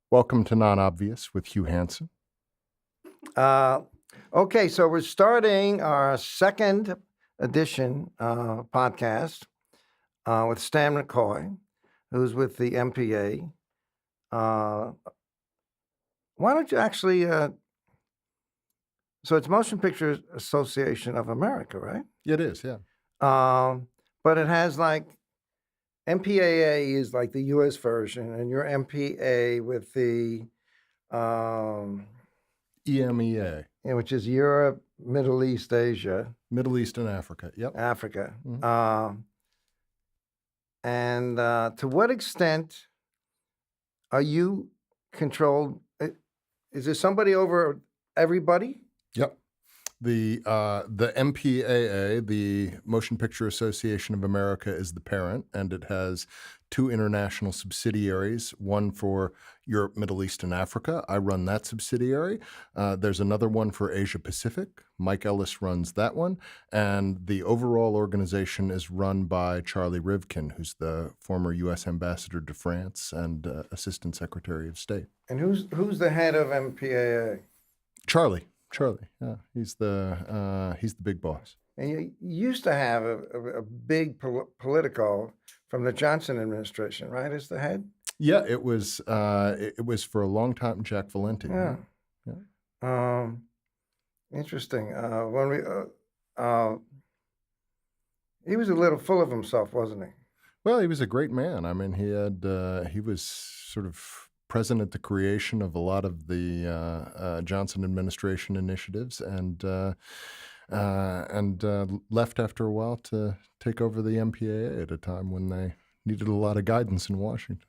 Welcome to Non-Obvious with Hugh Hansen. Okay, so we're starting our second edition podcast with Stan McCoy, who's with the MPA. Why don't you actually? So it's Motion Picture Association of America, right? It is, yeah. But it has like MPAA is like the U.S. version, and your MPA with the EMEA, which is Europe, Middle East, Asia, Middle East and Africa. Yep. Africa. Mhm. And to what extent are you controlled? Is there somebody over everybody? Yep. The MPAA, the Motion Picture Association of America, is the parent, and it has two international subsidiaries, one for Europe, Middle East, and Africa. I run that subsidiary. There's another one for Asia Pacific. Mike Ellis runs that one. And the overall organization is run by Charlie Rivkin, who's the former U.S. Ambassador to France and Assistant Secretary of State. And who's the head of MPAA? Charlie, yeah, he's the big boss. And you used to have a big political from the Johnson administration, right, as the head? Yeah, it was for a long time Jack Valenti. Yeah. Interesting. When he was a little full of himself, wasn't he? Well, he was a great man. I mean, he was sort of present at the creation of a lot of the Johnson administration initiatives, and left after a while to take over the MPAA at a time when they needed a lot of guidance in Washington.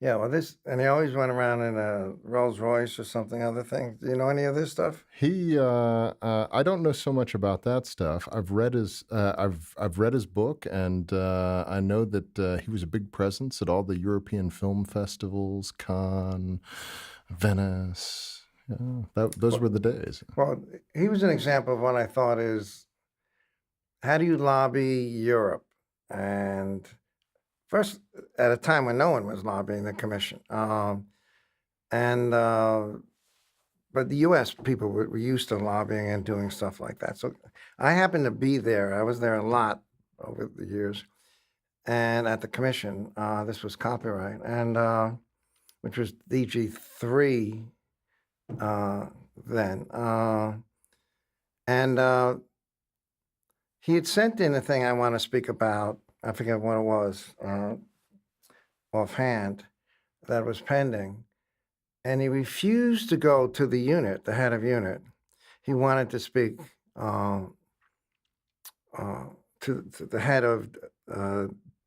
Yeah, well, and he always went around in a Rolls Royce or something other thing. Do you know any of this stuff? I don't know so much about that stuff. I've read his book, and I know that he was a big presence at all the European film festivals, Cannes, Venice. Yeah, those were the days. Well, he was an example of what I thought is, how do you lobby Europe? And first, at a time when no one was lobbying the commission. But the U.S. people were used to lobbying and doing stuff like that. So I happened to be there. I was there a lot over the years. And at the commission, this was copyright, and which was DG3 then. And he had sent in a thing I want to speak about. I forget what it was offhand, that was pending. And he refused to go to the unit, the head of unit. He wanted to speak to the head of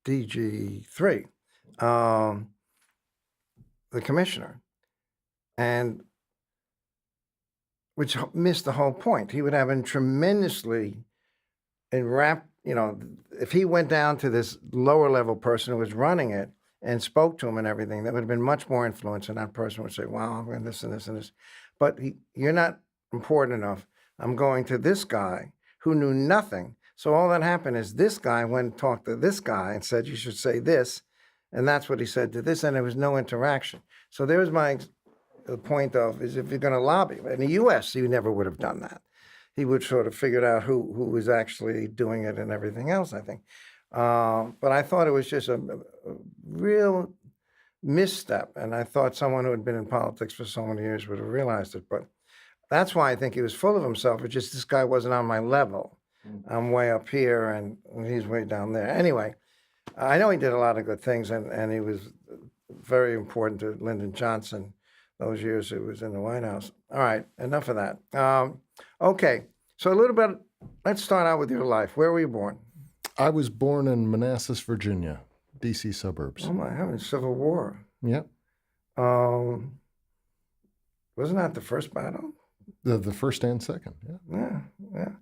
DG3, the commissioner, and which missed the whole point. He would have been tremendously enwrapped. If he went down to this lower level person who was running it and spoke to him and everything, that would have been much more influence, and that person would say, wow, I'm going this and this and this. But you're not important enough. I'm going to this guy who knew nothing. So all that happened is this guy went and talked to this guy and said, you should say this. And that's what he said to this, and there was no interaction. So there's the point of, is if you're going to lobby. In the U.S., he never would have done that. He would sort of figured out who was actually doing it and everything else, I think. But I thought it was just a real misstep. And I thought someone who had been in politics for so many years would have realized it. But that's why I think he was full of himself. It's just this guy wasn't on my level. I'm way up here and he's way down there. Anyway, I know he did a lot of good things, and he was very important to Lyndon Johnson those years he was in the White House. All right, enough of that. Okay, so a little bit, let's start out with your life. Where were you born? I was born in Manassas, Virginia, D.C. suburbs. Oh my heavens, Civil War. Yep. Wasn't that the first battle? The first and second, yeah. Yeah.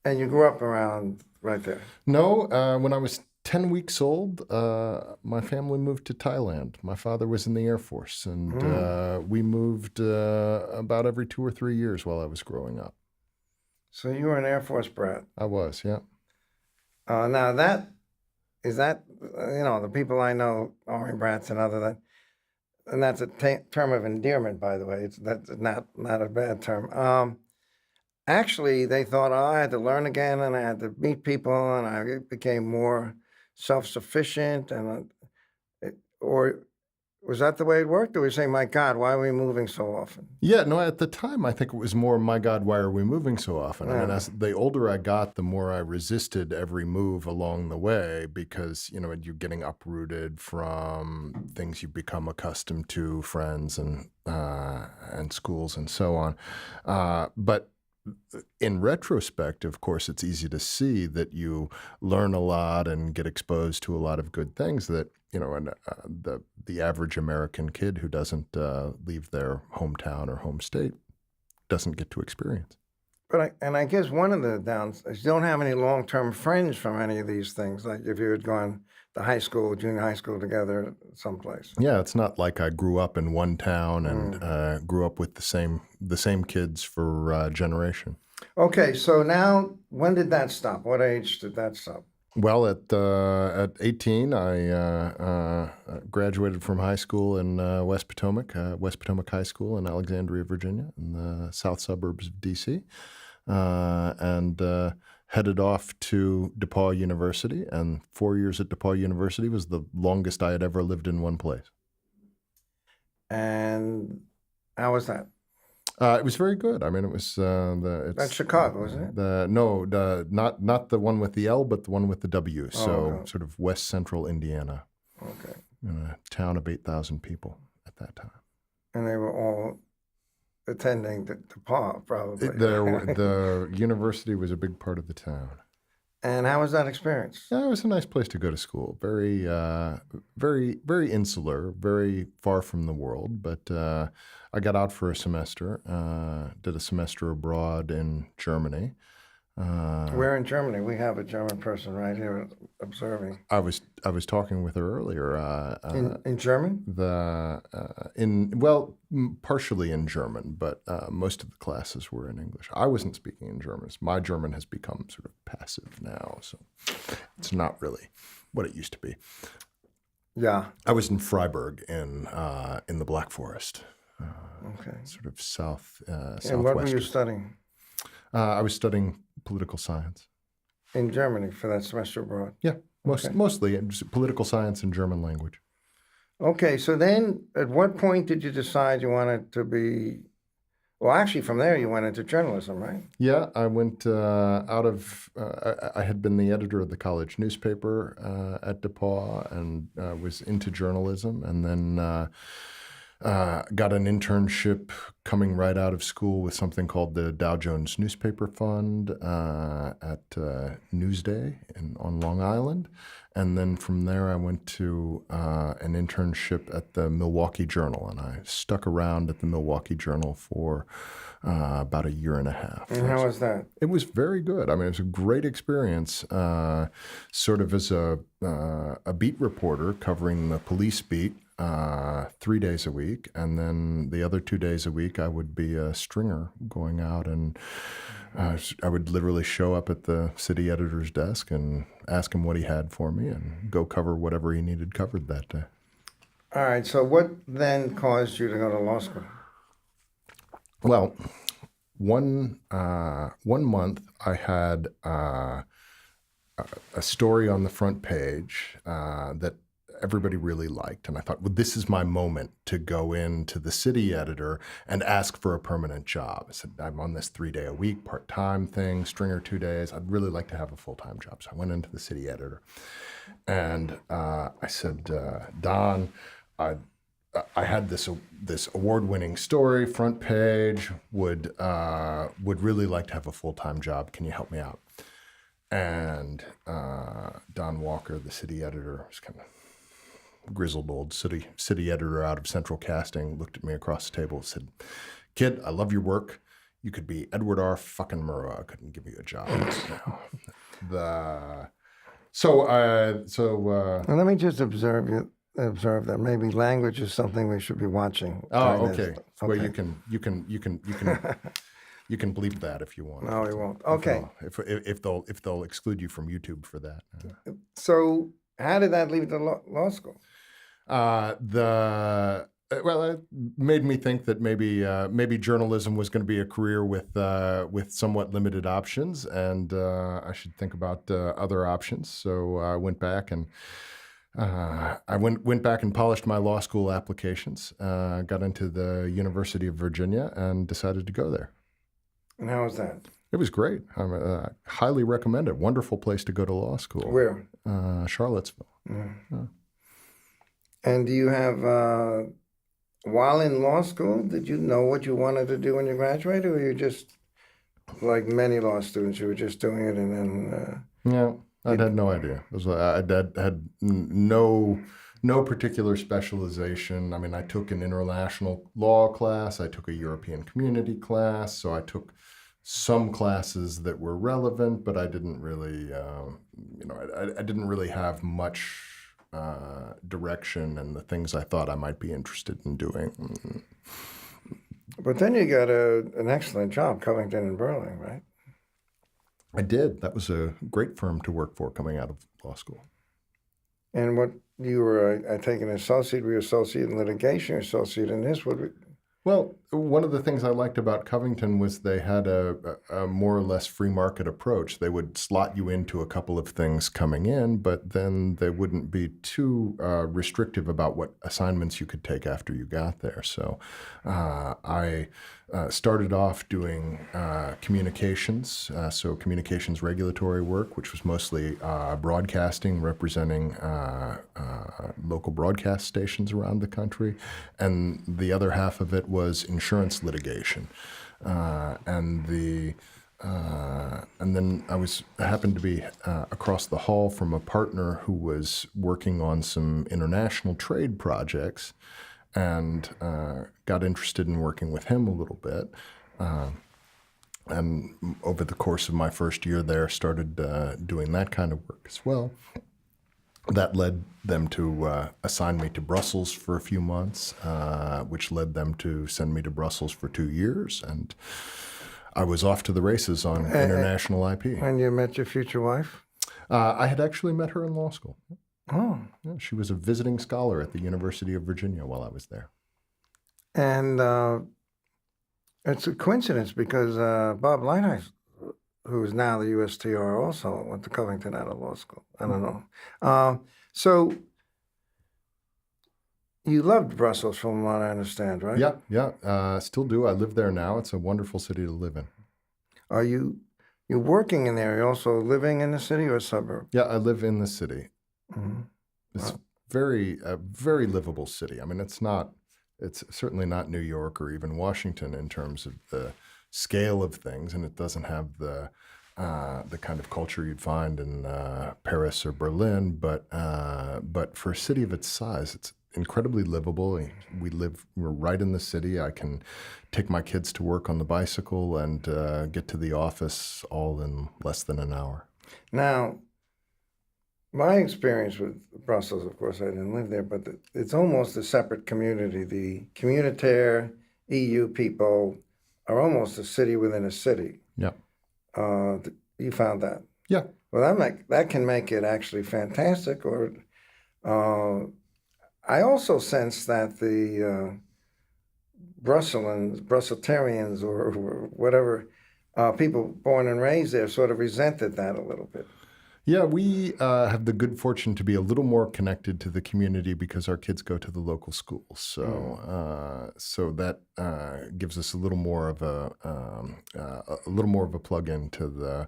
And you grew up around right there? No, when I was 10 weeks old, my family moved to Thailand. My father was in the Air Force, and we moved about every 2 or 3 years while I was growing up. So you were an Air Force brat? I was, yeah. Now the people I know, Army brats and other that, and that's a term of endearment, by the way. That's not a bad term. Actually, they thought, oh, I had to learn again, and I had to meet people, and I became more self-sufficient, and or was that the way it worked? Or were you saying, my God, why are we moving so often? Yeah, no, at the time, I think it was more, my God, why are we moving so often? I mean, Yeah. as the older I got, the more I resisted every move along the way because, you know, you're getting uprooted from things you've become accustomed to, friends and schools and so on. But in retrospect, of course, it's easy to see that you learn a lot and get exposed to a lot of good things that, you know, and the average American kid who doesn't leave their hometown or home state doesn't get to experience. But I guess one of the downsides, you don't have any long-term friends from any of these things. Like if you had gone to high school, junior high school together someplace. Yeah, it's not like I grew up in one town and grew up with the same kids for a generation. Okay, so now when did that stop? What age did that stop? Well, at 18, I graduated from high school in West Potomac High School in Alexandria, Virginia, in the south suburbs of D.C., and headed off to DePaul University. And 4 years at DePaul University was the longest I had ever lived in one place. And how was that? It was very good. I mean, it was That's Chicago, isn't it? Not the one with the L, but the one with the W. So okay. sort of west central Indiana, Okay. in a town of 8,000 people at that time. And they were all attending DePaul, probably. The university was a big part of the town. And how was that experience? Yeah, it was a nice place to go to school. Very, very insular, very far from the world. But I got out for a semester, did a semester abroad in Germany. Where in Germany? We have a German person right here observing. I was talking with her earlier. In German? Partially in German, but most of the classes were in English. I wasn't speaking in German. My German has become sort of passive now, so it's not really what it used to be. Yeah. I was in Freiburg in the Black Forest, Okay. sort of southwest. And what were you studying? I was studying political science. In Germany for that semester abroad? Yeah, Okay. mostly just political science and German language. Okay, so then at what point did you decide you wanted to be, well, actually from there you went into journalism, right? Yeah, I went I had been the editor of the college newspaper at DePaul and was into journalism, and then got an internship coming right out of school with something called the Dow Jones Newspaper Fund at Newsday on Long Island. And then from there, I went to an internship at the Milwaukee Journal, and I stuck around at the Milwaukee Journal for about a year and a half. And how was that? It was very good. I mean, it was a great experience, sort of as a beat reporter covering the police beat 3 days a week. And then the other 2 days a week, I would be a stringer going out, and I would literally show up at the city editor's desk and ask him what he had for me and go cover whatever he needed covered that day. All right, so what then caused you to go to law school? Well, one month I had a story on the front page that everybody really liked, and I thought, well, this is my moment to go into the city editor and ask for a permanent job. I said, I'm on this 3-day-a-week part-time thing, stringer 2 days. I'd really like to have a full-time job. So I went into the city editor, and I said, Don, I had this award-winning story, front page, would really like to have a full-time job. Can you help me out? And Don Walker, the city editor, was kind of grizzled old city editor out of Central Casting, looked at me across the table and said, kid, I love your work. You could be Edward R. fucking Murrow. I couldn't give you a job. Well, let me just observe that maybe language is something we should be watching. Oh, okay. Okay. Well, you can bleep that if you want. No, we won't. Okay. If they'll exclude you from YouTube for that. So how did that lead to law school? Well, it made me think that maybe journalism was going to be a career with somewhat limited options, and I should think about other options. So I went back and went back and polished my law school applications. Got into the University of Virginia and decided to go there. And how was that? It was great. I highly recommend it. Wonderful place to go to law school. Where? Charlottesville. And do you have, while in law school, did you know what you wanted to do when you graduated, or you just, like many law students, you were just doing it and then? Yeah, I had no idea. I had no particular specialization. I mean, I took an international law class. I took a European community class. So I took some classes that were relevant, but I didn't really, I didn't really have much direction and the things I thought I might be interested in doing. But then you got an excellent job, Covington and Burling, right? I did. That was a great firm to work for coming out of law school. And what you were, I take an associate, were you associate in litigation, or associate in this? Well, one of the things I liked about Covington was they had a more or less free market approach. They would slot you into a couple of things coming in, but then they wouldn't be too restrictive about what assignments you could take after you got there. So I started off doing communications, so communications regulatory work, which was mostly broadcasting, representing local broadcast stations around the country. And the other half of it was insurance litigation. And then I happened to be across the hall from a partner who was working on some international trade projects, and got interested in working with him a little bit. And over the course of my first year there, started doing that kind of work as well. That led them to assign me to Brussels for a few months, which led them to send me to Brussels for 2 years. And I was off to the races on international IP. And you met your future wife? I had actually met her in law school. Oh. Yeah, she was a visiting scholar at the University of Virginia while I was there. And it's a coincidence because Bob Lighthouse, who is now the USTR, also went to Covington out of law school. I don't know. So you loved Brussels, from what I understand, right? Yeah, still do. I live there now. It's a wonderful city to live in. Are you're working in there? You're also living in the city or a suburb? Yeah, I live in the city. Mm-hmm. It's a very livable city. I mean, it's certainly not New York or even Washington in terms of the scale of things, and it doesn't have the kind of culture you'd find in Paris or Berlin. But for a city of its size, it's incredibly livable. We're right in the city. I can take my kids to work on the bicycle and get to the office all in less than an hour. Now, my experience with Brussels, of course, I didn't live there, but it's almost a separate community. The communitaire EU people are almost a city within a city. Yeah. You found that? Yeah. Well, that can make it actually fantastic. Or I also sense that the Brussels-tarians or whatever people born and raised there sort of resented that a little bit. Yeah, we have the good fortune to be a little more connected to the community because our kids go to the local schools. So, so that gives us a little more of a plug into the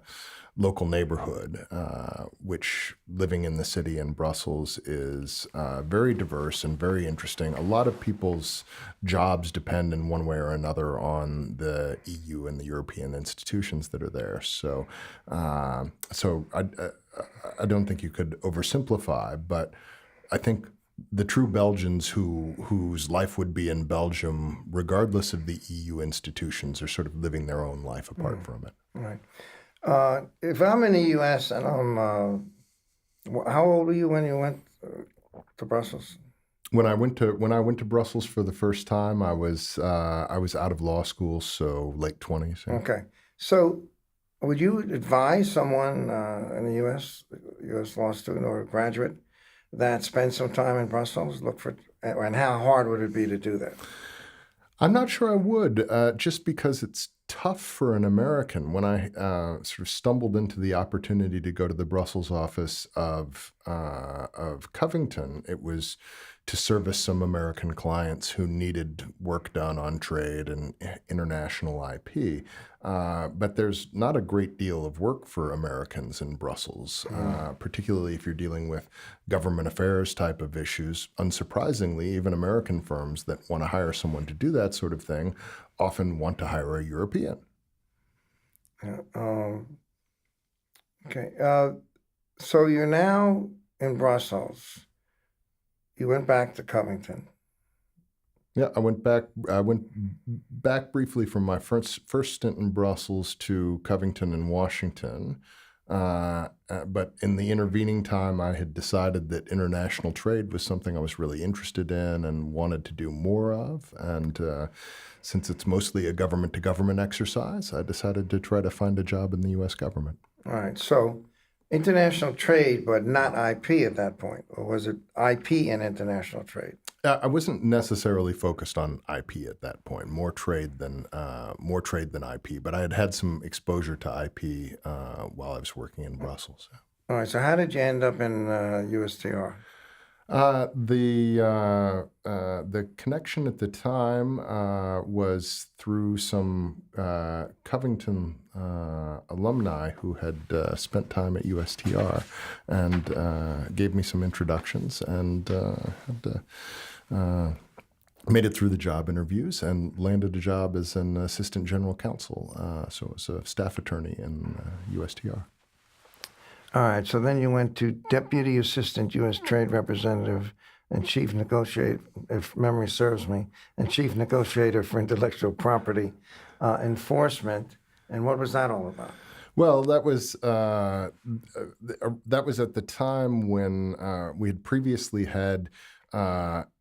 local neighborhood, which living in the city in Brussels is very diverse and very interesting. A lot of people's jobs depend in one way or another on the EU and the European institutions that are there. So, I don't think you could oversimplify, but I think the true Belgians whose life would be in Belgium, regardless of the EU institutions, are sort of living their own life apart from it. Right. If I'm in the U.S. and I'm, how old were you when you went to Brussels? When I went to Brussels for the first time, I was out of law school, so late 20s. Yeah. Okay. So would you advise someone in the U.S. law student or a graduate that spends some time in Brussels, look for And how hard would it be to do that? I'm not sure I would, just because it's tough for an American. When I sort of stumbled into the opportunity to go to the Brussels office of Covington, it was to service some American clients who needed work done on trade and international IP. But there's not a great deal of work for Americans in Brussels, particularly if you're dealing with government affairs type of issues. Unsurprisingly, even American firms that want to hire someone to do that sort of thing often want to hire a European. Okay. So you're now in Brussels. You went back to Covington. Yeah, I went back briefly from my first stint in Brussels to Covington and Washington. But in the intervening time, I had decided that international trade was something I was really interested in and wanted to do more of. And since it's mostly a government-to-government exercise, I decided to try to find a job in the U.S. government. All right. So international trade, but not IP at that point, or was it IP and international trade? I wasn't necessarily focused on IP at that point. More trade than IP. But I had had some exposure to IP while I was working in Brussels. All right. So how did you end up in USTR? The connection at the time was through some Covington alumni who had spent time at USTR and gave me some introductions and made it through the job interviews and landed a job as an assistant general counsel. So as a staff attorney in USTR. All right. So then you went to Deputy Assistant U.S. Trade Representative and Chief Negotiator, if memory serves me, and Chief Negotiator for Intellectual Property Enforcement. And what was that all about? Well, that was at the time when we had previously had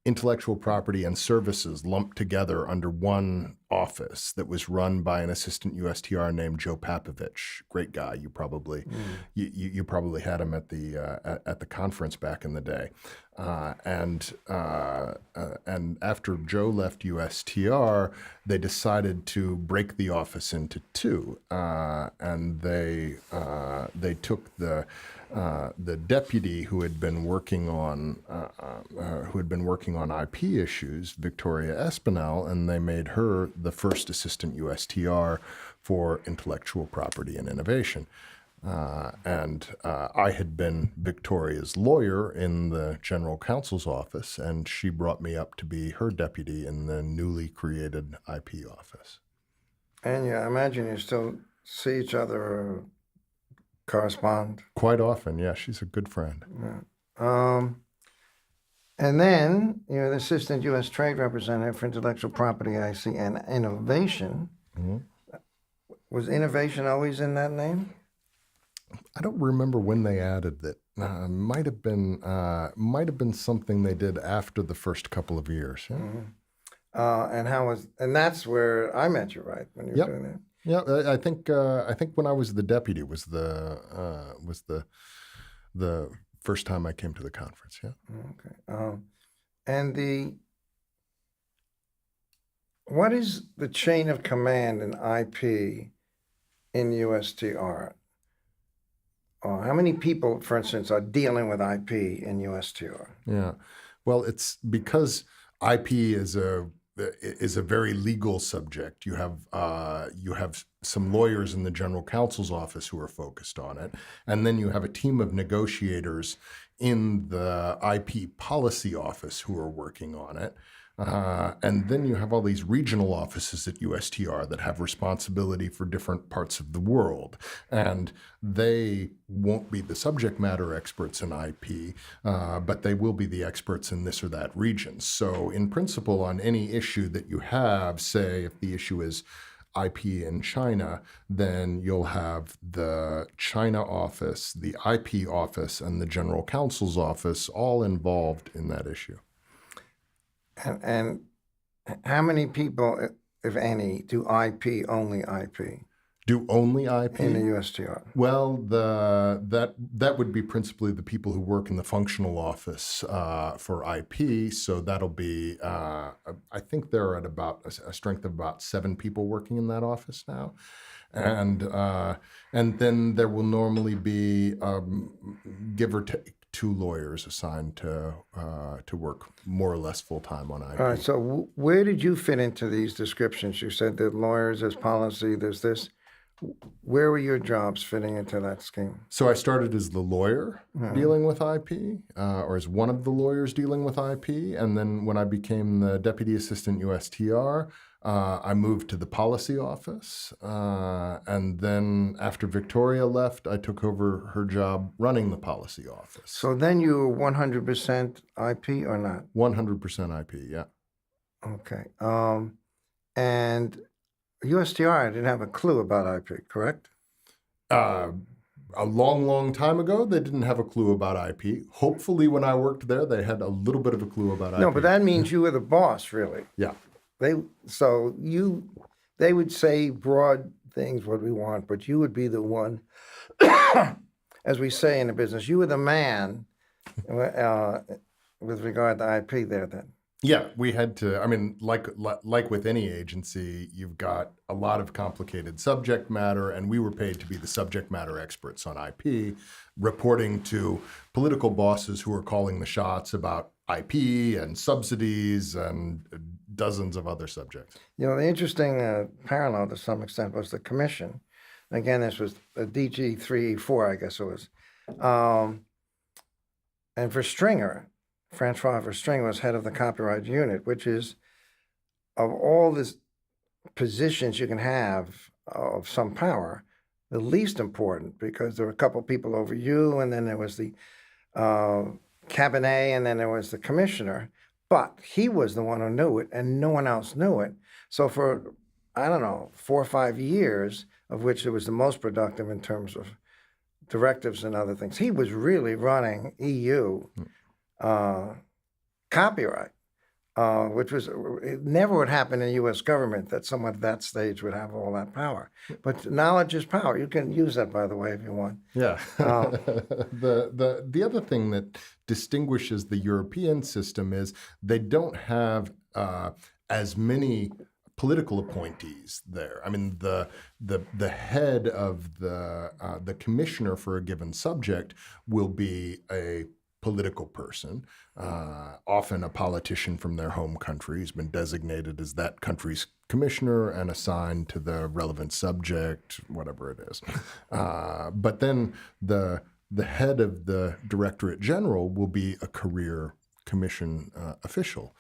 intellectual property and services lumped together under one office that was run by an assistant USTR named Joe Papovich. Great guy. You probably you probably had him at the conference back in the day. And after Joe left USTR, they decided to break the office into two, and they took the deputy who had been working on IP issues, Victoria Espinel, and they made her the first assistant USTR for intellectual property and innovation. And I had been Victoria's lawyer in the general counsel's office, and she brought me up to be her deputy in the newly created IP office. And yeah, I imagine you still see each other or correspond? Quite often, yeah. She's a good friend. Yeah. And then you're the Assistant U.S. Trade Representative for Intellectual Property, IC, and Innovation. Mm-hmm. Was innovation always in that name? I don't remember when they added that. Might have been something they did after the first couple of years. Yeah. Mm-hmm. And that's where I met you, right? When you were doing that. Yeah, I think when I was the deputy was the first time I came to the conference. Yeah. Okay. And what is the chain of command in IP in USTR? How many people, for instance, are dealing with IP in USTR? Yeah. Well, it's because IP is a very legal subject. You have some lawyers in the general counsel's office who are focused on it, and then you have a team of negotiators in the IP policy office who are working on it. And then you have all these regional offices at USTR that have responsibility for different parts of the world. And they won't be the subject matter experts in IP, but they will be the experts in this or that region. So in principle, on any issue that you have, say if the issue is IP in China, then you'll have the China office, the IP office, and the general counsel's office all involved in that issue. And how many people, if any, do IP only IP? Do only IP? in the USTR? Well, that would be principally the people who work in the functional office for IP. So that'll be, I think they're at about a strength of about 7 people working in that office now, and then there will normally be, give or take, 2 lawyers assigned to work more or less full time on IP. All right, so where did you fit into these descriptions? You said that lawyers, there's policy, there's this. Where were your jobs fitting into that scheme? So I started as the lawyer dealing with IP, or as one of the lawyers dealing with IP. And then when I became the deputy assistant USTR, I moved to the policy office. And then after Victoria left, I took over her job running the policy office. So then you were 100% IP or not? 100% IP, yeah. Okay. And USTR didn't have a clue about IP, correct? A long, long time ago, they didn't have a clue about IP. Hopefully, when I worked there, they had a little bit of a clue about IP. No, but that means you were the boss, really. Yeah. They would say broad things, what we want, but you would be the one, as we say in the business, you were the man with regard to IP there then. Yeah, we had to. I mean, like with any agency, you've got a lot of complicated subject matter, and we were paid to be the subject matter experts on IP, reporting to political bosses who are calling the shots about IP and subsidies and dozens of other subjects. You know, the interesting parallel to some extent was the commission. Again, this was a DG 3E4, I guess it was. And for Stringer, Francois Verstringer was head of the copyright unit, which is, of all these positions you can have of some power, the least important, because there were a couple people over you, and then there was the cabinet, and then there was the commissioner. But he was the one who knew it, and no one else knew it. So for, I don't know, 4 or 5 years, of which it was the most productive in terms of directives and other things, he was really running EU copyright, which was, it never would happen in the U.S. government that someone at that stage would have all that power. But knowledge is power. You can use that, by the way, if you want. Yeah. The other thing that distinguishes the European system is they don't have as many political appointees there. I mean, the head of the commissioner for a given subject will be a political person, often a politician from their home country who's been designated as that country's commissioner and assigned to the relevant subject, whatever it is. But then the head of the Directorate General will be a career commission official.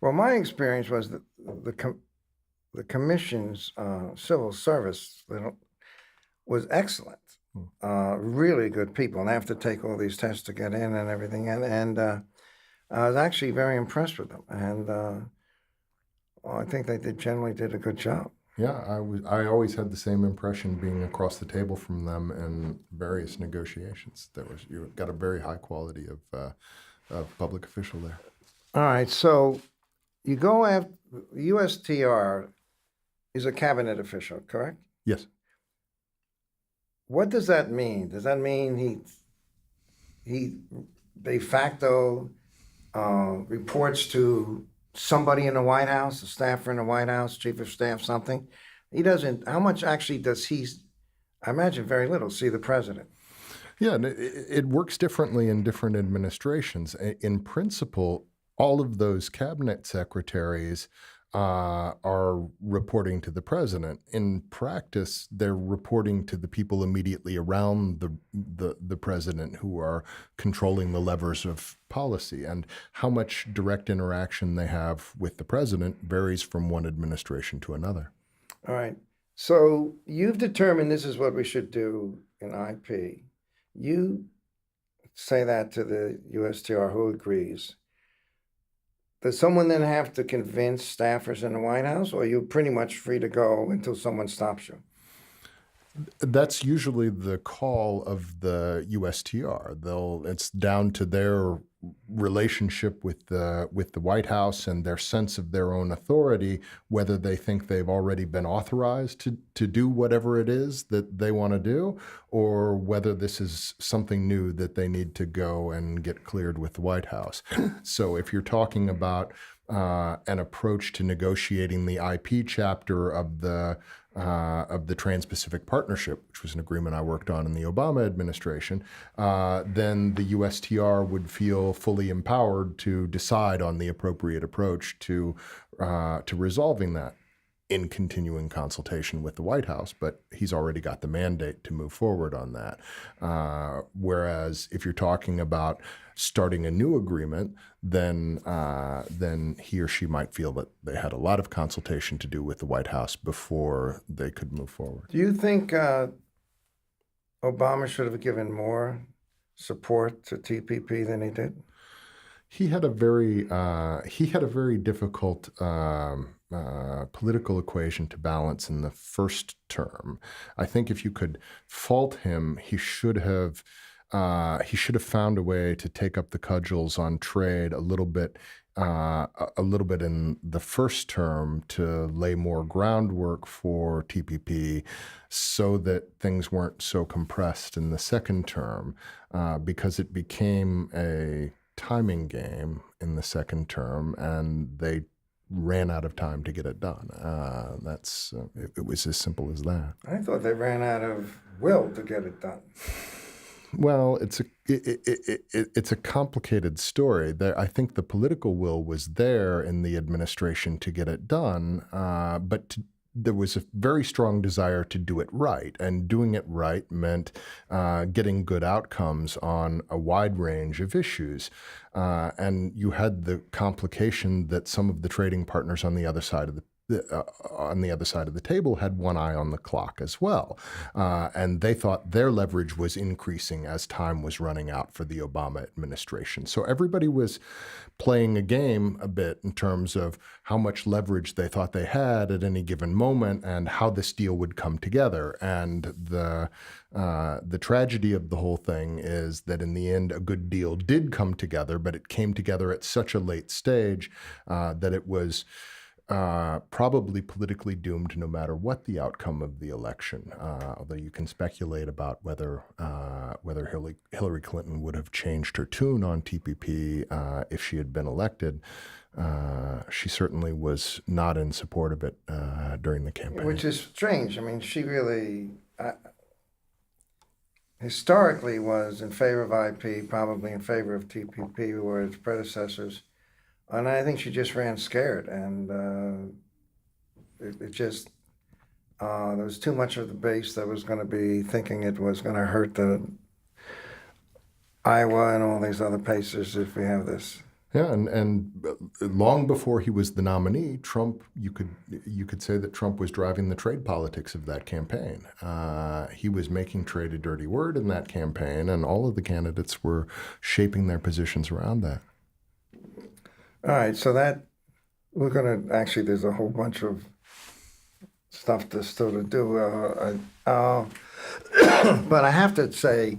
Well, my experience was that the commission's civil service was excellent. Really good people, and I have to take all these tests to get in and everything. And I was actually very impressed with them, and well, I think they generally did a good job. Yeah, I always had the same impression being across the table from them in various negotiations. You got a very high quality of public official there. All right, so you go after USTR is a cabinet official, correct? Yes. What does that mean? Does that mean he de facto reports to somebody in the White House, a staffer in the White House, chief of staff, something? He doesn't. How much actually does he? I imagine very little. See the president. Yeah, and it works differently in different administrations. In principle, all of those cabinet secretaries are reporting to the president. In practice, they're reporting to the people immediately around the president who are controlling the levers of policy. And how much direct interaction they have with the president varies from one administration to another. All right. So you've determined this is what we should do in IP. You say that to the USTR, who agrees. Does someone then have to convince staffers in the White House, or are you pretty much free to go until someone stops you? That's usually the call of the USTR. It's down to their relationship with the White House and their sense of their own authority, whether they think they've already been authorized to do whatever it is that they want to do, or whether this is something new that they need to go and get cleared with the White House. So if you're talking about an approach to negotiating the IP chapter of the Trans-Pacific Partnership, which was an agreement I worked on in the Obama administration, then the USTR would feel fully empowered to decide on the appropriate approach to resolving that in continuing consultation with the White House, but he's already got the mandate to move forward on that. Whereas if you're talking about starting a new agreement, then he or she might feel that they had a lot of consultation to do with the White House before they could move forward. Do you think Obama should have given more support to TPP than he did? He had a very difficult political equation to balance in the first term. I think if you could fault him, he should have found a way to take up the cudgels on trade a little bit in the first term to lay more groundwork for TPP, so that things weren't so compressed in the second term, because it became a timing game in the second term, and they ran out of time to get it done. It was as simple as that. I thought they ran out of will to get it done. Well, it's a complicated story. I think the political will was there in the administration to get it done, but there was a very strong desire to do it right, and doing it right meant getting good outcomes on a wide range of issues. And you had the complication that some of the trading partners on the other side of the table had one eye on the clock as well. And they thought their leverage was increasing as time was running out for the Obama administration. So everybody was playing a game a bit in terms of how much leverage they thought they had at any given moment and how this deal would come together. And the tragedy of the whole thing is that in the end, a good deal did come together, but it came together at such a late stage that it was probably politically doomed no matter what the outcome of the election. Although you can speculate about whether Hillary Clinton would have changed her tune on TPP if she had been elected. She certainly was not in support of it during the campaign. Which is strange. I mean, she really historically was in favor of IP, probably in favor of TPP, who were its predecessors. And I think she just ran scared, and it just there was too much of the base that was going to be thinking it was going to hurt the Iowa and all these other places if we have this. Yeah, and long before he was the nominee, Trump, you could say that Trump was driving the trade politics of that campaign. He was making trade a dirty word in that campaign, and all of the candidates were shaping their positions around that. All right, so that we're going to actually, there's a whole bunch of stuff to still to do. But I have to say,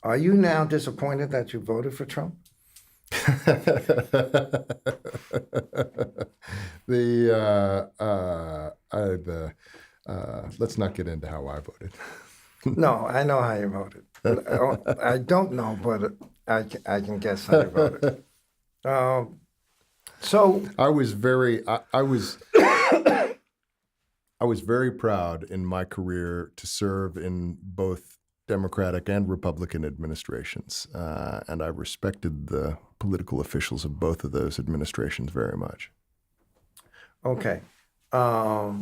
are you now disappointed that you voted for Trump? Let's not get into how I voted. No, I know how you voted. I don't know, but I can guess how you voted. So I was very proud in my career to serve in both Democratic and Republican administrations, and I respected the political officials of both of those administrations very much. Okay. Yeah,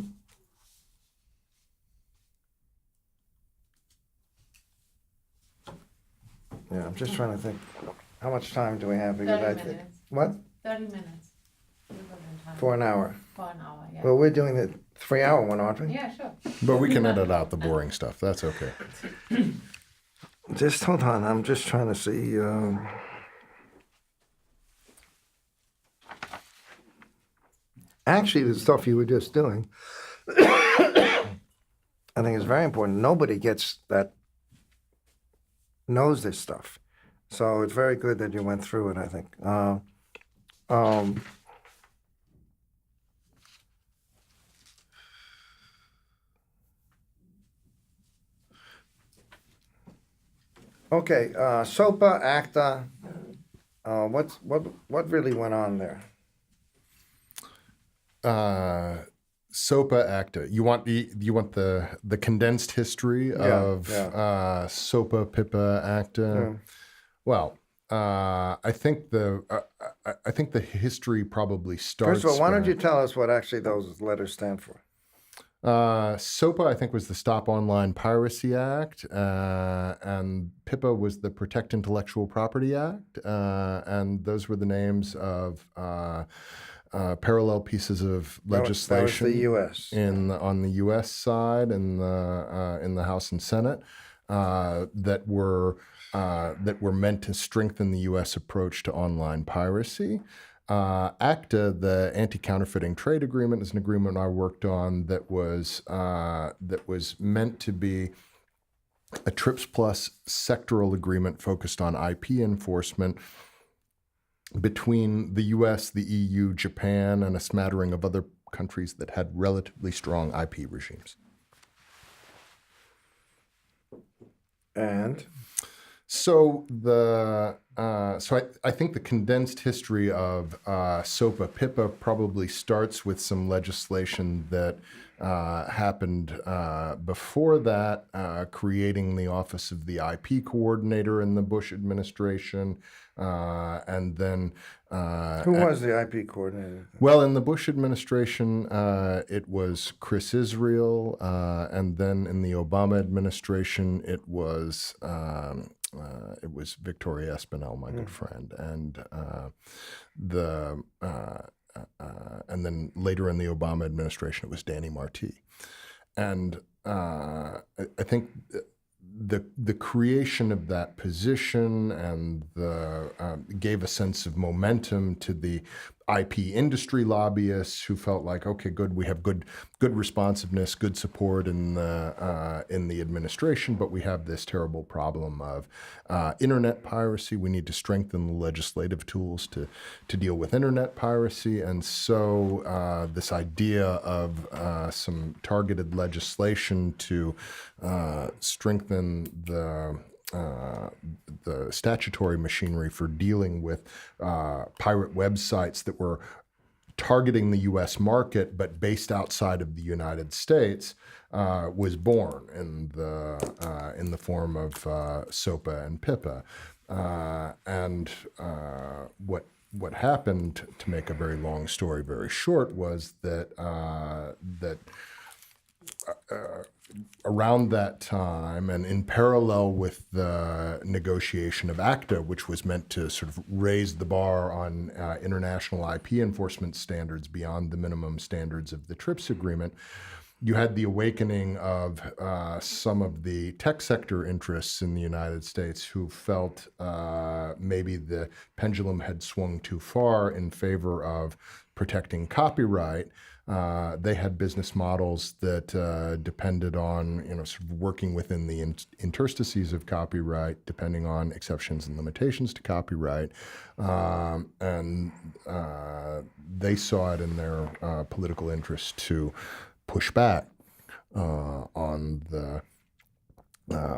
I'm just trying to think. How much time do we have? Because 30 minutes. What? 30 minutes. We've got time. For an hour. For an hour, yeah. Well, we're doing the 3-hour one, aren't we? Yeah, sure. But we can edit out the boring stuff. That's okay. Just hold on. I'm just trying to see. Actually, the stuff you were just doing, I think it's very important. Nobody knows this stuff. So it's very good that you went through it, I think. Okay, SOPA, ACTA, what really went on there? SOPA ACTA. You want the condensed history of SOPA, PIPA, ACTA. Well, I think the history probably starts. First of all, why don't you tell us what actually those letters stand for? SOPA, I think, was the Stop Online Piracy Act, and PIPA was the Protect Intellectual Property Act, and those were the names of parallel pieces of legislation. That was the U.S. on the U.S. side in the House and Senate that were meant to strengthen the U.S. approach to online piracy. ACTA, the Anti-Counterfeiting Trade Agreement, is an agreement I worked on that was meant to be a TRIPS Plus sectoral agreement focused on IP enforcement between the U.S., the EU, Japan, and a smattering of other countries that had relatively strong IP regimes. And so I think the condensed history of SOPA PIPA probably starts with some legislation that happened before that, creating the Office of the IP Coordinator in the Bush administration, and then who was the IP coordinator? Well, in the Bush administration, it was Chris Israel, and then in the Obama administration, it was Victoria Espinel, my good friend, and then later in the Obama administration, it was Danny Marti, and I think the creation of that position and gave a sense of momentum to the IP industry lobbyists who felt like, okay, good, we have good responsiveness, good support in the administration, but we have this terrible problem of internet piracy. We need to strengthen the legislative tools to deal with internet piracy, and so this idea of some targeted legislation to strengthen the statutory machinery for dealing with pirate websites that were targeting the U.S. market but based outside of the United States was born in the form of SOPA and PIPA, and what happened, to make a very long story very short, was that around that time, and in parallel with the negotiation of ACTA, which was meant to sort of raise the bar on international IP enforcement standards beyond the minimum standards of the TRIPS agreement, you had the awakening of some of the tech sector interests in the United States who felt maybe the pendulum had swung too far in favor of protecting copyright. They had business models that depended on, sort of working within the interstices of copyright, depending on exceptions and limitations to copyright, and they saw it in their political interest to push back on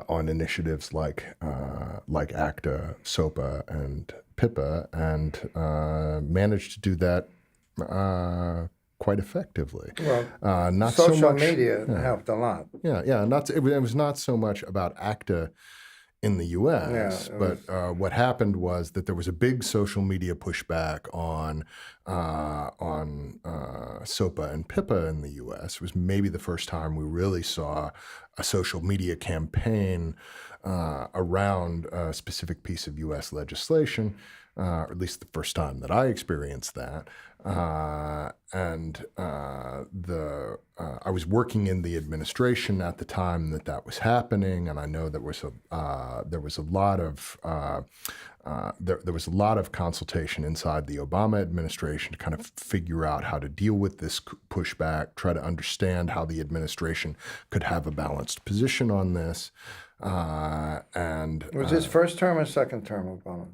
initiatives like ACTA, SOPA, and PIPA, and managed to do that quite effectively. Well, not social so much, media helped a lot. It was not so much about ACTA in the U.S., but what happened was that there was a big social media pushback on SOPA and PIPA in the U.S. It was maybe the first time we really saw a social media campaign around a specific piece of U.S. legislation. or at least the first time that I experienced that. I was working in the administration at the time that was happening, and I know there was a lot of there was a lot of consultation inside the Obama administration to kind of figure out how to deal with this pushback, try to understand how the administration could have a balanced position on this. Was his first term or second term, Obama?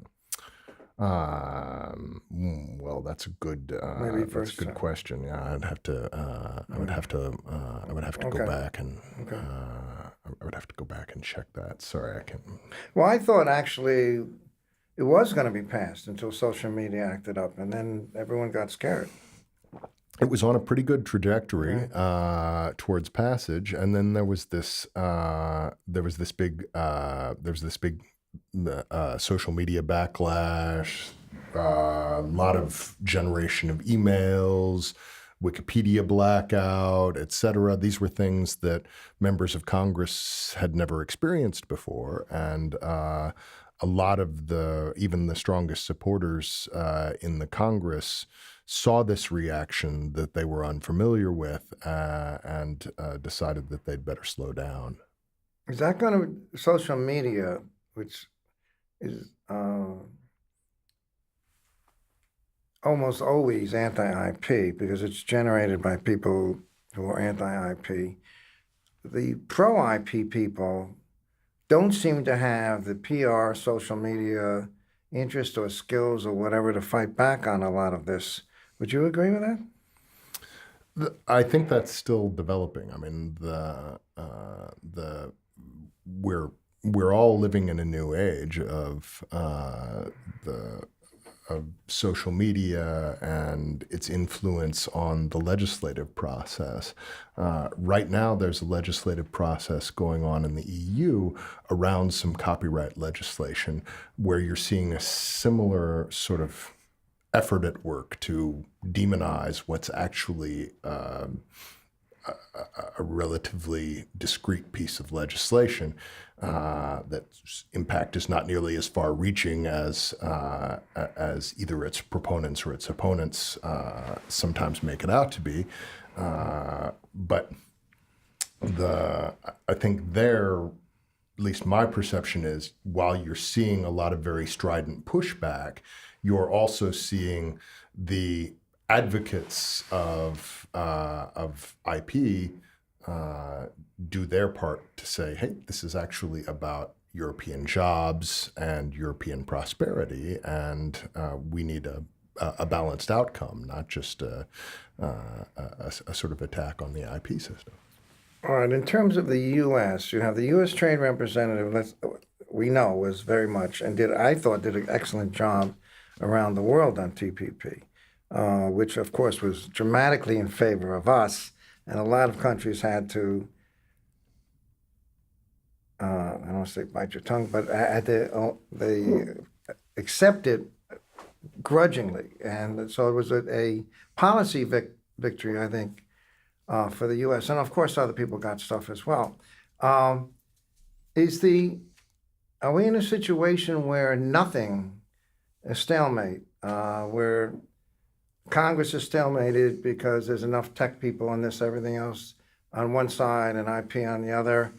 Well, that's a good Maybe that's a first good time. question. Yeah, I'd have to I would have to Okay. go back and Okay. I would have to go back and check that. Sorry, I can't. Well, I thought actually it was going to be passed until social media acted up, and then everyone got scared. It was on a pretty good trajectory towards passage, and then there was this big social media backlash, a lot of generation of emails, Wikipedia blackout, etc. These were things that members of Congress had never experienced before, and a lot of even the strongest supporters in the Congress saw this reaction that they were unfamiliar with and decided that they'd better slow down. Is that going to social media, which is almost always anti-IP because it's generated by people who are anti-IP. The pro-IP people don't seem to have the PR, social media interest or skills or whatever to fight back on a lot of this. Would you agree with that? I think that's still developing. I mean, we're all living in a new age of social media and its influence on the legislative process. Right now, there's a legislative process going on in the EU around some copyright legislation where you're seeing a similar sort of effort at work to demonize what's actually a relatively discrete piece of legislation that's impact is not nearly as far-reaching as either its proponents or its opponents sometimes make it out to be. But I think there, at least my perception is, while you're seeing a lot of very strident pushback, you're also seeing the advocates of IP do their part to say, hey, this is actually about European jobs and European prosperity, and we need a balanced outcome, not just a sort of attack on the IP system. All right. In terms of the U.S., you have the U.S. Trade Representative. We know was very much and did an excellent job around the world on TPP, which of course was dramatically in favor of us, and a lot of countries had to. I don't want to say bite your tongue, but they accepted grudgingly, and so it was a policy victory, I think, for the U.S. And of course, other people got stuff as well. Are we in a situation where nothing, a stalemate, where Congress is stalemated because there's enough tech people on this, everything else on one side, and IP on the other?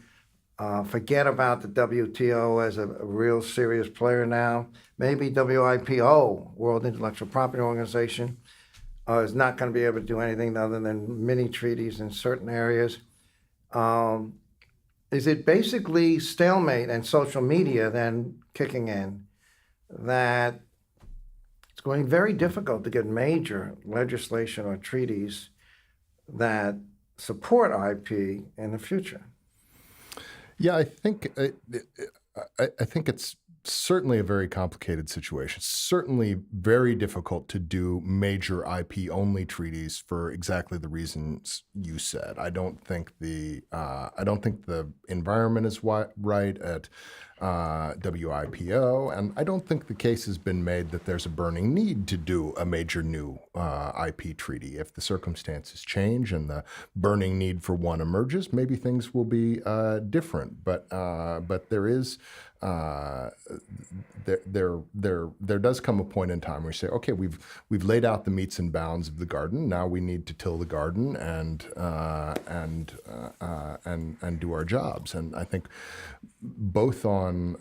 Forget about the WTO as a real serious player now. Maybe WIPO, World Intellectual Property Organization, is not going to be able to do anything other than mini treaties in certain areas. Is it basically stalemate and social media then kicking in that it's going to be very difficult to get major legislation or treaties that support IP in the future? Yeah, I think it's certainly a very complicated situation. It's certainly very difficult to do major IP-only treaties for exactly the reasons you said. I don't think the environment is right. WIPO, and I don't think the case has been made that there's a burning need to do a major new IP treaty. If the circumstances change and the burning need for one emerges, maybe things will be different. But there is there does come a point in time where you say, okay, we've laid out the metes and bounds of the garden. Now we need to till the garden and do our jobs. And I think both on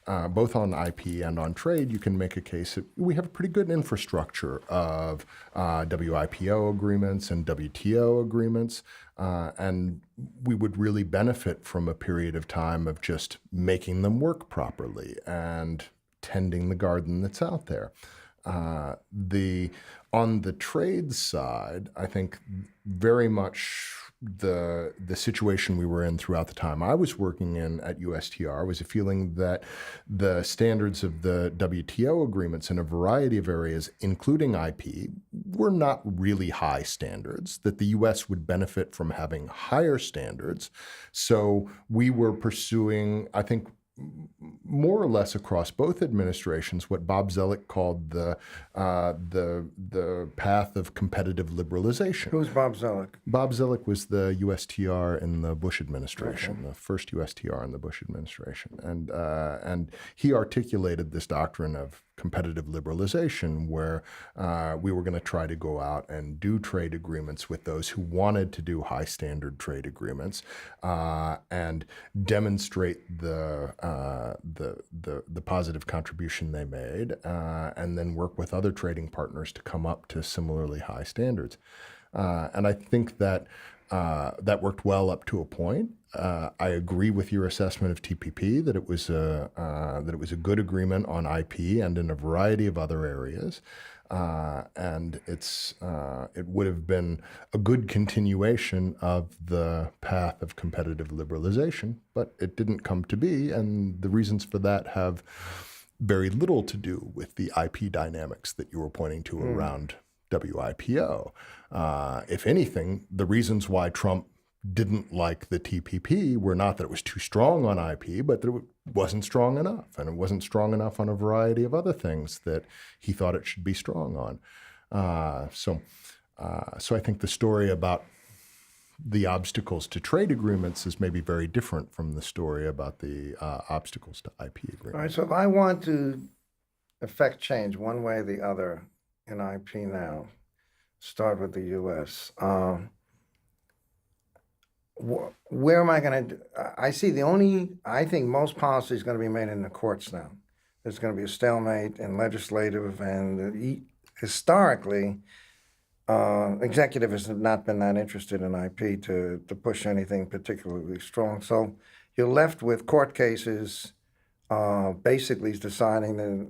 IP and on trade, you can make a case that we have a pretty good infrastructure of WIPO agreements and WTO agreements, and we would really benefit from a period of time of just making them work properly and tending the garden that's out there. On the trade side, I think very much the situation we were in throughout the time I was working in at USTR was a feeling that the standards of the WTO agreements in a variety of areas, including IP, were not really high standards, that the US would benefit from having higher standards. So we were pursuing, I think, more or less across both administrations, what Bob Zoellick called the path of competitive liberalization. Who's Bob Zoellick? Bob Zoellick was the USTR in the Bush administration, the first USTR in the Bush administration, and he articulated this doctrine of competitive liberalization, where we were going to try to go out and do trade agreements with those who wanted to do high standard trade agreements, and demonstrate the positive contribution they made, and then work with other trading partners to come up to similarly high standards. And I think that that worked well up to a point. I agree with your assessment of TPP that it was a good agreement on IP and in a variety of other areas, and it would have been a good continuation of the path of competitive liberalization, but it didn't come to be, and the reasons for that have very little to do with the IP dynamics that you were pointing to around WIPO. If anything, the reasons why Trump didn't like the TPP were not that it was too strong on IP, but that it wasn't strong enough. And it wasn't strong enough on a variety of other things that he thought it should be strong on. So I think the story about the obstacles to trade agreements is maybe very different from the story about the obstacles to IP agreements. All right, so if I want to affect change one way or the other in IP now, start with the U.S., where am I going to? I think most policy is going to be made in the courts now. There's going to be a stalemate in legislative, and historically, executive has not been that interested in IP to push anything particularly strong. So you're left with court cases, basically deciding the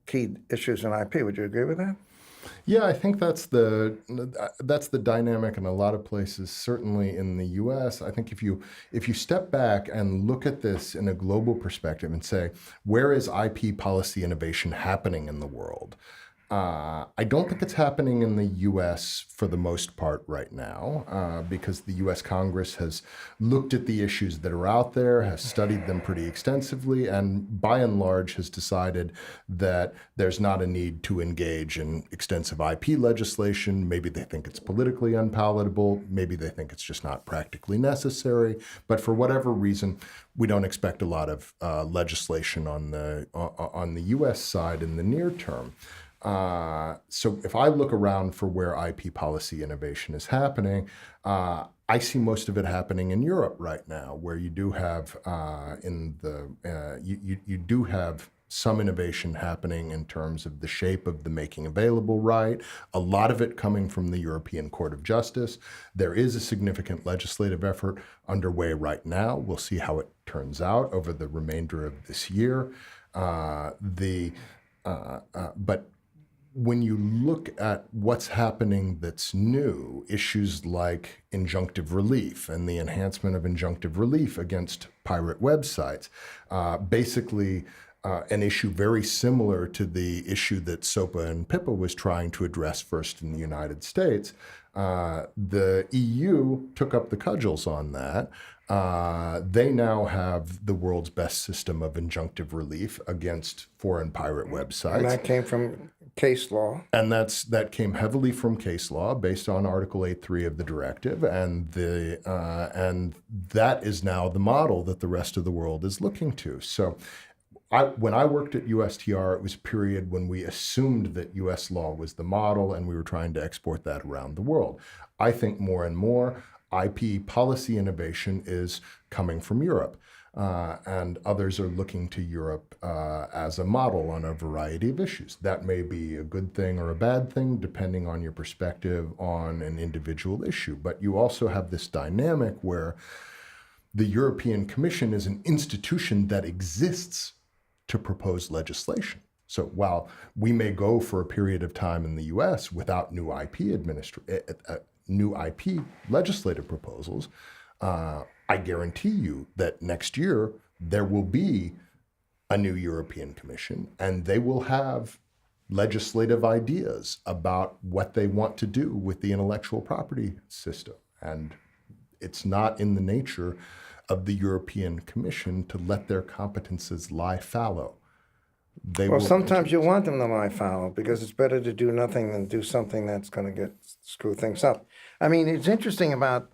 key issues in IP. Would you agree with that? Yeah, I think that's the dynamic in a lot of places, certainly in the U.S. I think if you step back and look at this in a global perspective and say, where is IP policy innovation happening in the world? I don't think it's happening in the U.S. for the most part right now, because the U.S. Congress has looked at the issues that are out there, has studied them pretty extensively, and by and large has decided that there's not a need to engage in extensive IP legislation. Maybe they think it's politically unpalatable. Maybe they think it's just not practically necessary. But for whatever reason, we don't expect a lot of legislation on the U.S. side in the near term. So if I look around for where IP policy innovation is happening, I see most of it happening in Europe right now, where you do have you do have some innovation happening in terms of the shape of the making available right, a lot of it coming from the European Court of Justice. There is a significant legislative effort underway right now. We'll see how it turns out over the remainder of this year. But when you look at what's happening that's new, issues like injunctive relief and the enhancement of injunctive relief against pirate websites, basically an issue very similar to the issue that SOPA and PIPA was trying to address first in the United States. The EU took up the cudgels on that. They now have the world's best system of injunctive relief against foreign pirate websites. And that came from case law. And that came heavily from case law based on Article 8.3 of the directive, and that is now the model that the rest of the world is looking to. So, when I worked at USTR, it was a period when we assumed that U.S. law was the model, and we were trying to export that around the world. I think more and more IP policy innovation is coming from Europe. And others are looking to Europe as a model on a variety of issues. That may be a good thing or a bad thing, depending on your perspective on an individual issue. But you also have this dynamic where the European Commission is an institution that exists to propose legislation. So while we may go for a period of time in the U.S. without new IP legislative proposals, I guarantee you that next year there will be a new European Commission, and they will have legislative ideas about what they want to do with the intellectual property system. And it's not in the nature of the European Commission to let their competences lie fallow. Well, sometimes you want them to lie fallow because it's better to do nothing than do something that's going to screw things up. I mean, it's interesting about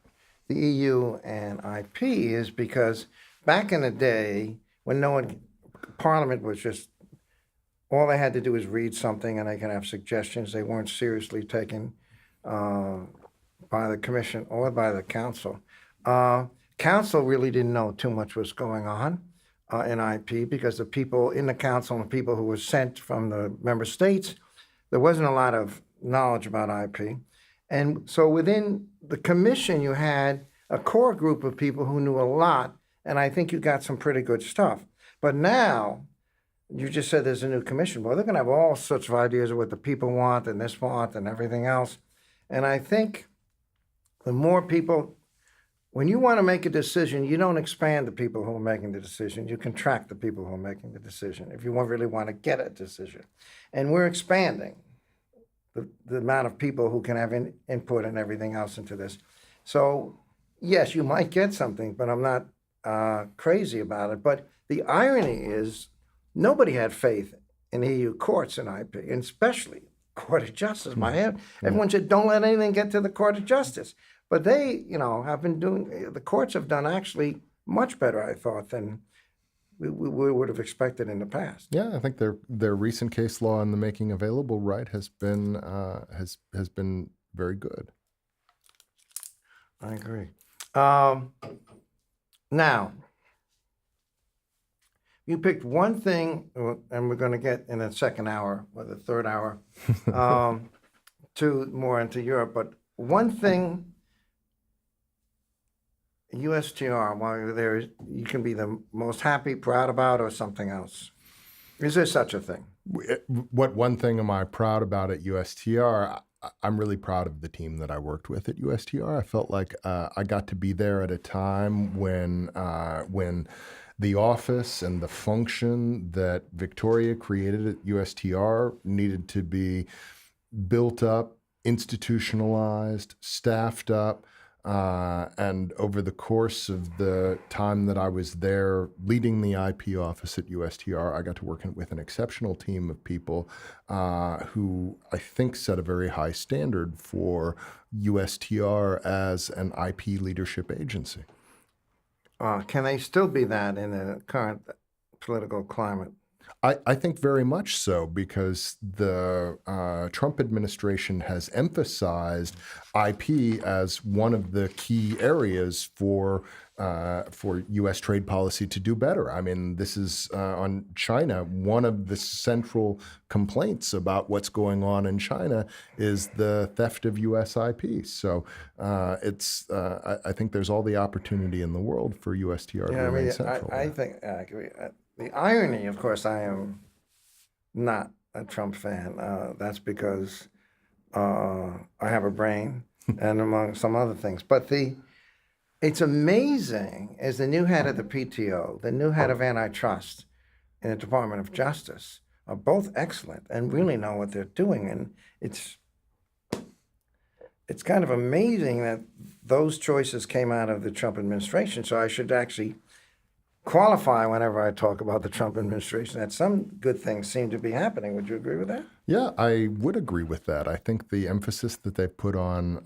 the EU and IP is because back in the day when Parliament was just, all they had to do was read something and they could have suggestions. They weren't seriously taken by the Commission or by the Council. Council really didn't know too much was going on in IP because the people in the Council and the people who were sent from the member states, there wasn't a lot of knowledge about IP. And so within the Commission, you had a core group of people who knew a lot, and I think you got some pretty good stuff. But now, you just said there's a new Commission. Well, they're going to have all sorts of ideas of what the people want and this want and everything else. And I think the more people, when you want to make a decision, you don't expand the people who are making the decision. You contract the people who are making the decision if you really want to get a decision. And we're expanding the amount of people who can have input and everything else into this. So, yes, you might get something, but I'm not crazy about it. But the irony is nobody had faith in EU courts and IP, and especially Court of Justice. Everyone said, don't let anything get to the Court of Justice. But they, have been doing, the courts have done actually much better, I thought, than we would have expected in the past. Yeah, I think their recent case law on the making available right has been very good. I agree. Now, you picked one thing, and we're going to get in the second hour or the third hour to more into Europe, but one thing USTR, while you're there, you can be the most happy, proud about, or something else. Is there such a thing? What one thing am I proud about at USTR? I'm really proud of the team that I worked with at USTR. I felt like I got to be there at a time when the office and the function that Victoria created at USTR needed to be built up, institutionalized, staffed up. And over the course of the time that I was there leading the IP office at USTR, I got to work with an exceptional team of people who I think set a very high standard for USTR as an IP leadership agency. Can they still be that in the current political climate? I think very much so, because the Trump administration has emphasized IP as one of the key areas for U.S. trade policy to do better. I mean, this is on China. One of the central complaints about what's going on in China is the theft of U.S. IP. So I think there's all the opportunity in the world for USTR to remain central. I think I agree. The irony, of course, I am not a Trump fan. That's because I have a brain and among some other things. But it's amazing, as the new head of the PTO, the new head of antitrust, in the Department of Justice are both excellent and really know what they're doing. And it's kind of amazing that those choices came out of the Trump administration. So I should actually qualify whenever I talk about the Trump administration that some good things seem to be happening. Would you agree with that? Yeah, I would agree with that. I think the emphasis that they put on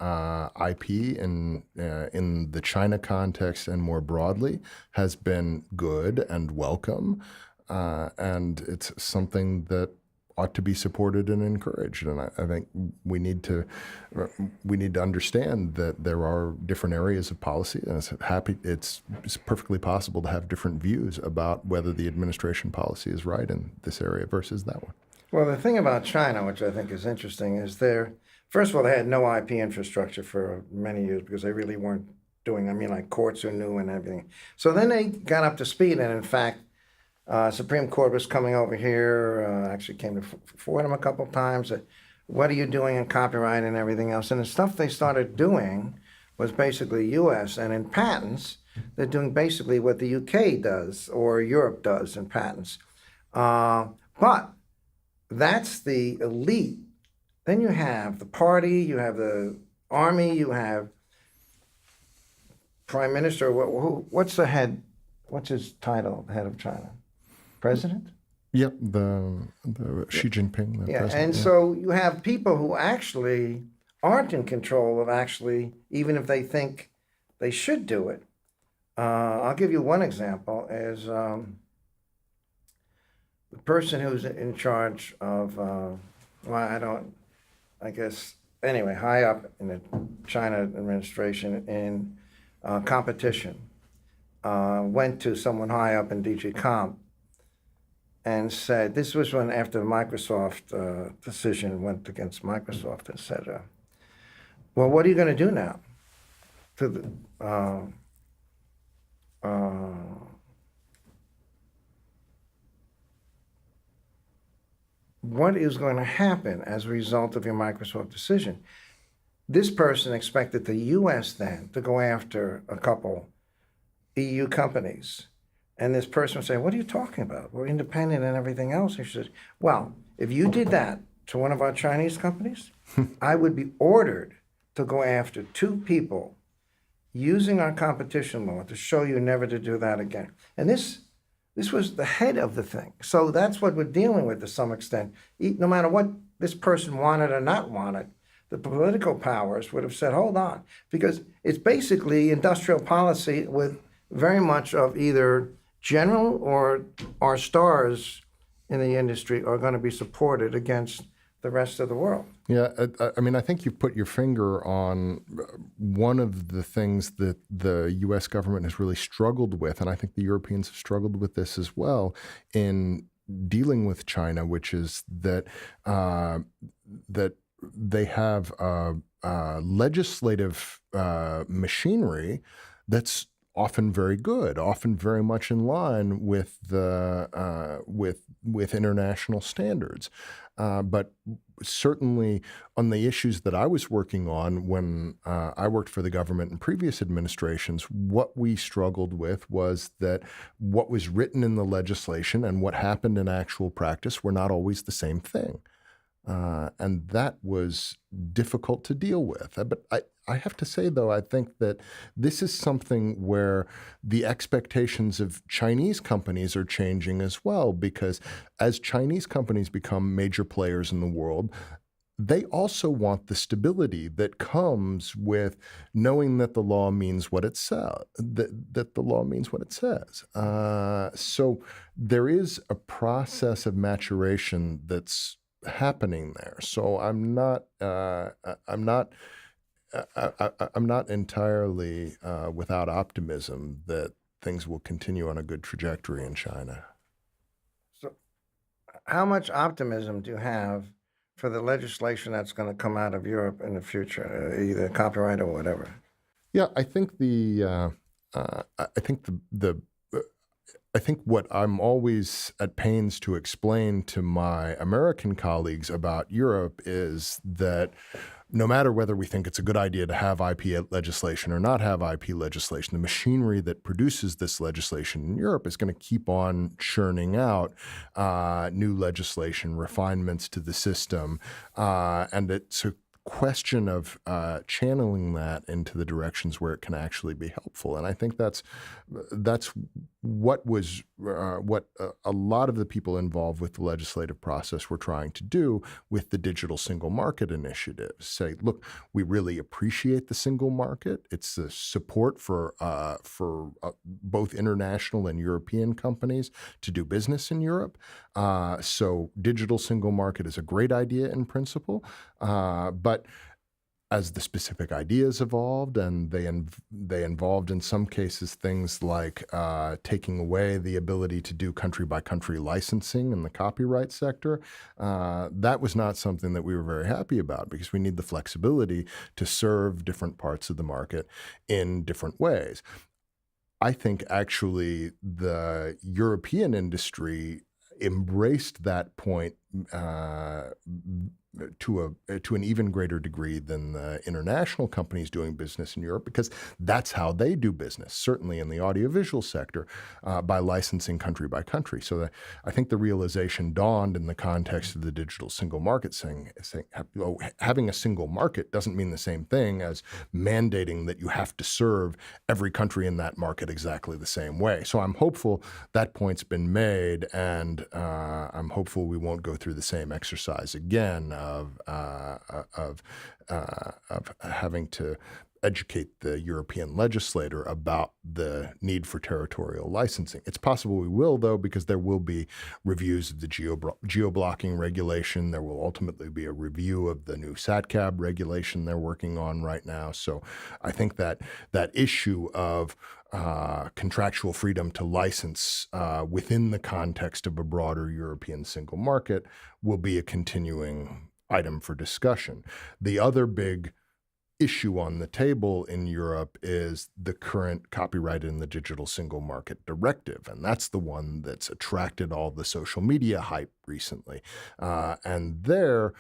IP in the China context and more broadly has been good and welcome, and it's something that ought to be supported and encouraged. And I think we need to understand that there are different areas of policy, and it's perfectly possible to have different views about whether the administration policy is right in this area versus that one. Well, the thing about China, which I think is interesting, is first of all, they had no IP infrastructure for many years because they really weren't doing, like courts are new and everything. So then they got up to speed, and in fact, Supreme Court was coming over here, actually came before them a couple of times. What are you doing in copyright and everything else? And the stuff they started doing was basically U.S. And in patents, they're doing basically what the UK does or Europe does in patents. But that's the elite. Then you have the party, you have the army, you have prime minister. What's the head? What's his title? The head of China? President? Yep, the Xi Jinping. Yeah, president, and so you have people who actually aren't in control of even if they think they should do it. I'll give you one example is the person who's in charge of, high up in the China administration in competition, went to someone high up in DG Comp and said, this was when after the Microsoft decision went against Microsoft and said, well, what are you going to do now to the, what is going to happen as a result of your Microsoft decision? This person expected the U.S. then to go after a couple EU companies. And this person would say, what are you talking about? We're independent and everything else. And she says, well, if you did that to one of our Chinese companies, I would be ordered to go after two people using our competition law to show you never to do that again. And this was the head of the thing. So that's what we're dealing with to some extent. No matter what this person wanted or not wanted, the political powers would have said, hold on, because it's basically industrial policy with very much of either general or our stars in the industry are going to be supported against the rest of the world. Yeah, I think you've put your finger on one of the things that the U.S. government has really struggled with, and I think the Europeans have struggled with this as well in dealing with China, which is that that they have legislative machinery that's often very good, often very much in line with the with international standards, but certainly on the issues that I was working on when I worked for the government in previous administrations, what we struggled with was that what was written in the legislation and what happened in actual practice were not always the same thing. And that was difficult to deal with. But I have to say, though, I think that this is something where the expectations of Chinese companies are changing as well, because as Chinese companies become major players in the world, they also want the stability that comes with knowing that the law means what it says, that the law means what it says. So there is a process of maturation that's happening there. So I'm not entirely without optimism that things will continue on a good trajectory in China. So how much optimism do you have for the legislation that's going to come out of Europe in the future, either copyright or whatever? Yeah, I think I think what I'm always at pains to explain to my American colleagues about Europe is that no matter whether we think it's a good idea to have IP legislation or not have IP legislation, the machinery that produces this legislation in Europe is going to keep on churning out new legislation, refinements to the system, and it's a question of channeling that into the directions where it can actually be helpful. And I think that's what was what a lot of the people involved with the legislative process were trying to do with the digital single market initiative. Say, look, we really appreciate the single market. It's the support for both international and European companies to do business in Europe. So digital single market is a great idea in principle, but as the specific ideas evolved, and they involved in some cases things like taking away the ability to do country-by-country licensing in the copyright sector, that was not something that we were very happy about, because we need the flexibility to serve different parts of the market in different ways. I think actually the European industry embraced that point to an even greater degree than the international companies doing business in Europe, because that's how they do business, certainly in the audiovisual sector, by licensing country by country. So I think the realization dawned in the context of the digital single market, saying having a single market doesn't mean the same thing as mandating that you have to serve every country in that market exactly the same way. So I'm hopeful that point's been made, and I'm hopeful we won't go through the same exercise again of having to educate the European legislator about the need for territorial licensing. It's possible we will, though, because there will be reviews of the geo-blocking regulation. There will ultimately be a review of the new SATCAB regulation they're working on right now. So I think that issue of contractual freedom to license within the context of a broader European single market will be a continuing item for discussion. The other big issue on the table in Europe is the current copyright in the digital single market directive, and that's the one that's attracted all the social media hype recently. And there,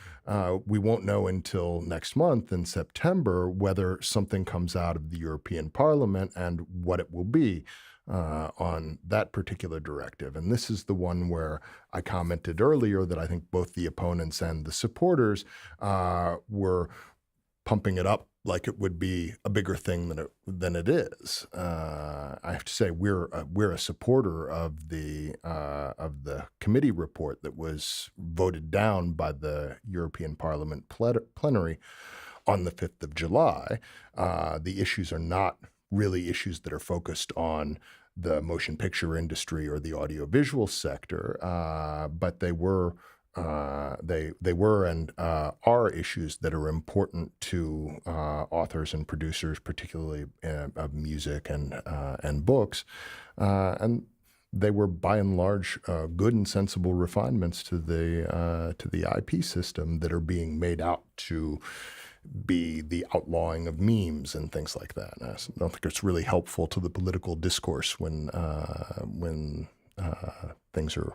we won't know until next month in September whether something comes out of the European Parliament and what it will be on that particular directive. And this is the one where I commented earlier that I think both the opponents and the supporters were pumping it up like it would be a bigger thing than it is. I have to say we're a supporter of the committee report that was voted down by the European Parliament plenary on the 5th of July. The issues are not really issues that are focused on the motion picture industry or the audiovisual sector, but they were and are issues that are important to authors and producers, particularly of music and books, and they were by and large good and sensible refinements to the IP system that are being made out to be the outlawing of memes and things like that. And I don't think it's really helpful to the political discourse when things are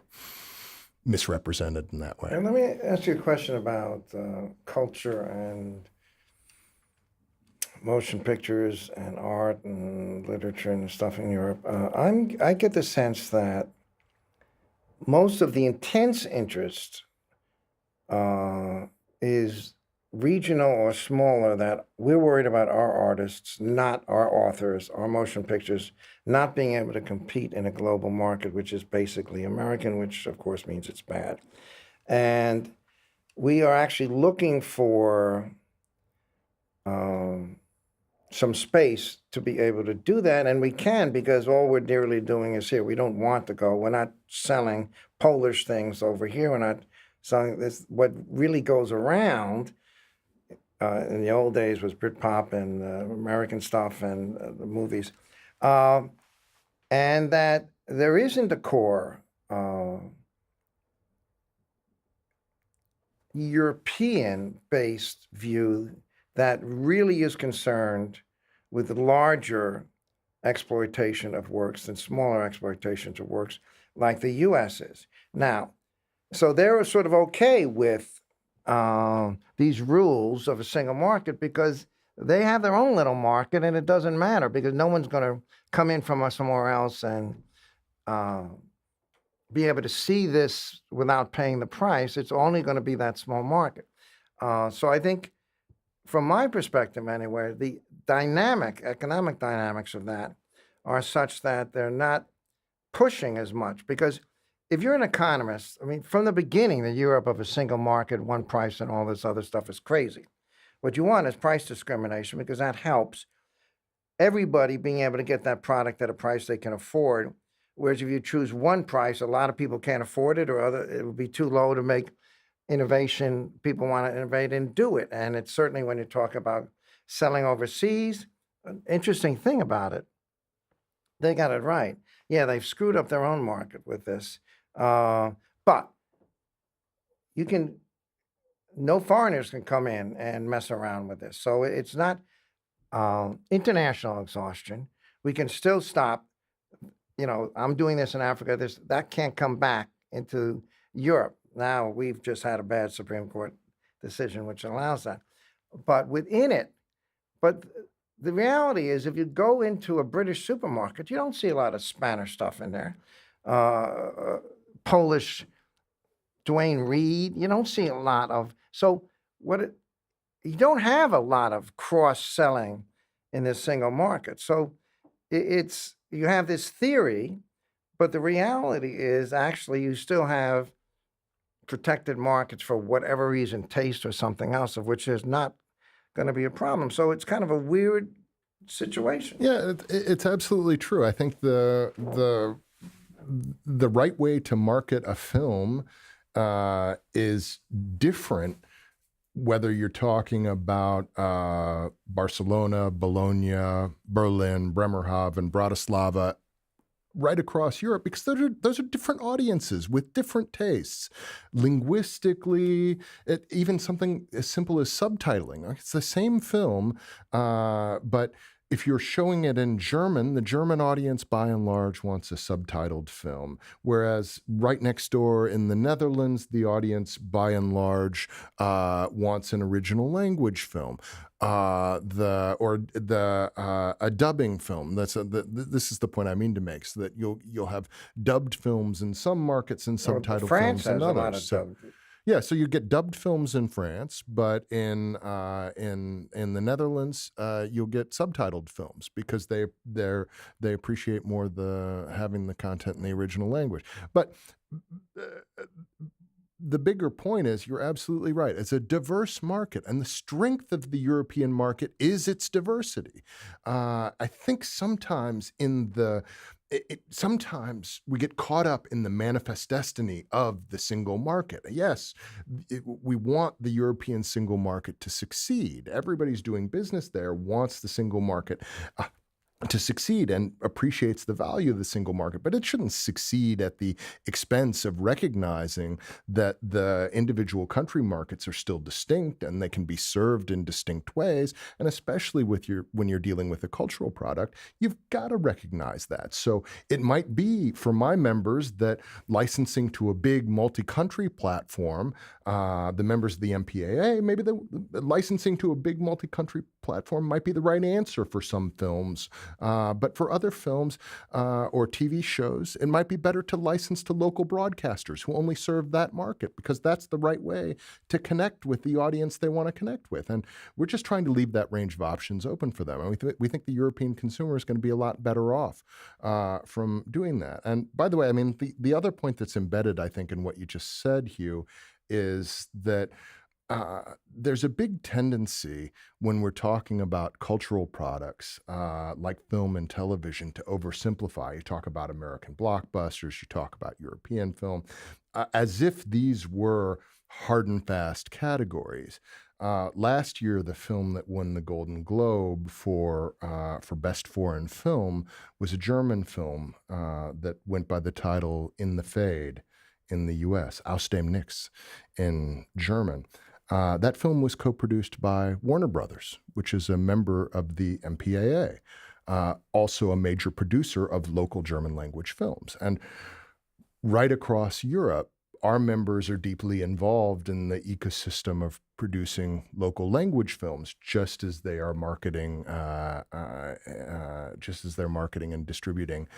misrepresented in that way. And let me ask you a question about culture and motion pictures and art and literature and stuff in Europe. I get the sense that most of the intense interest is regional or smaller, that we're worried about our artists, not our authors, our motion pictures, not being able to compete in a global market, which is basically American, which of course means it's bad. And we are actually looking for some space to be able to do that, and we can, because all we're nearly doing is here. We don't want to go. We're not selling Polish things over here. We're not selling this. What really goes around in the old days was Britpop and American stuff and the movies, and that there isn't a core European-based view that really is concerned with the larger exploitation of works than smaller exploitations of works like the U.S. is. Now, so they're sort of okay with these rules of a single market because they have their own little market, and it doesn't matter because no one's going to come in from somewhere else and uh, be able to see this without paying the price. It's only going to be that small market. So I think, from my perspective anyway, the economic dynamics of that are such that they're not pushing as much because if you're an economist, I mean, from the beginning, the Europe of a single market, one price, and all this other stuff is crazy. What you want is price discrimination because that helps everybody being able to get that product at a price they can afford. Whereas if you choose one price, a lot of people can't afford it, or it would be too low to make innovation. People want to innovate and do it. And it's certainly when you talk about selling overseas, an interesting thing about it, they got it right. Yeah, they've screwed up their own market with this. But you can, no foreigners can come in and mess around with this. So it's not international exhaustion. We can still stop. I'm doing this in Africa. That can't come back into Europe. Now we've just had a bad Supreme Court decision which allows that. But within it, but the reality is if you go into a British supermarket, you don't see a lot of Spanish stuff in there. Polish Dwayne Reed, you don't see a lot of, you don't have a lot of cross-selling in this single market. So you have this theory, but the reality is actually you still have protected markets for whatever reason, taste or something else, of which there's not going to be a problem. So it's kind of a weird situation. Yeah, it's absolutely true. I think the right way to market a film is different whether you're talking about Barcelona, Bologna, Berlin, Bremerhaven, Bratislava, right across Europe, because those are different audiences with different tastes. Linguistically, even something as simple as subtitling. It's the same film, but if you're showing it in German, the German audience, by and large, wants a subtitled film. Whereas right next door in the Netherlands, the audience, by and large, wants an original language film. A dubbing film. This is the point I mean to make, so that you'll have dubbed films in some markets and subtitled France films in has others. a lot of dubbed. Yeah, so you get dubbed films in France, but in the Netherlands, you'll get subtitled films because they appreciate more having the content in the original language. But the bigger point is, you're absolutely right. It's a diverse market, and the strength of the European market is its diversity. I think sometimes sometimes we get caught up in the manifest destiny of the single market. Yes, we want the European single market to succeed. Everybody's doing business there, wants the single market to succeed and appreciates the value of the single market, but it shouldn't succeed at the expense of recognizing that the individual country markets are still distinct and they can be served in distinct ways. And especially when you're dealing with a cultural product, you've got to recognize that. So it might be for my members that licensing to a big multi-country platform, the members of the MPAA, maybe the licensing to a big multi-country platform might be the right answer for some films. But for other films or TV shows, it might be better to license to local broadcasters who only serve that market, because that's the right way to connect with the audience they want to connect with. And we're just trying to leave that range of options open for them. And we think the European consumer is going to be a lot better off from doing that. And by the way, I mean, the other point that's embedded, I think, in what you just said, Hugh, is that there's a big tendency when we're talking about cultural products like film and television to oversimplify. You talk about American blockbusters, you talk about European film, as if these were hard and fast categories. Last year, the film that won the Golden Globe for Best Foreign Film was a German film that went by the title In the Fade in the U.S., Aus dem Nichts in German. That film was co-produced by Warner Brothers, which is a member of the MPAA, also a major producer of local German language films. And right across Europe, our members are deeply involved in the ecosystem of producing local language films, just as they are marketing, just as they're marketing and distributing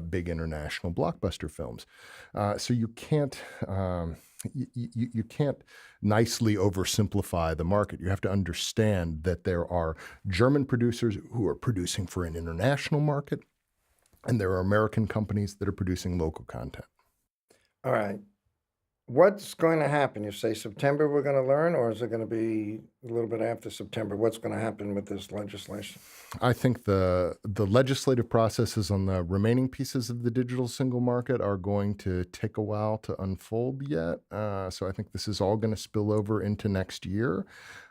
big international blockbuster films. So you can't. You can't nicely oversimplify the market. You have to understand that there are German producers who are producing for an international market, and there are American companies that are producing local content. All right. What's going to happen? You say September we're going to learn, or is it going to be a little bit after September? What's going to happen with this legislation? I think the legislative processes on the remaining pieces of the digital single market are going to take a while to unfold yet. So I think this is all going to spill over into next year.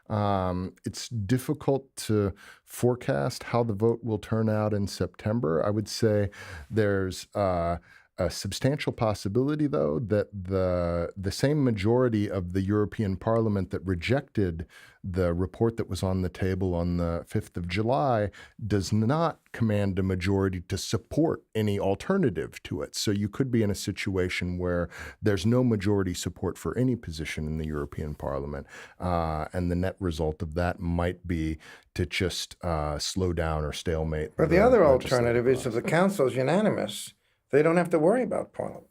It's difficult to forecast how the vote will turn out in September. I would say there's a substantial possibility, though, that the same majority of the European Parliament that rejected the report that was on the table on the 5th of July does not command a majority to support any alternative to it. So you could be in a situation where there's no majority support for any position in the European Parliament, and the net result of that might be to just slow down or stalemate. But the other legislative alternative is if the council is unanimous, they don't have to worry about Parliament.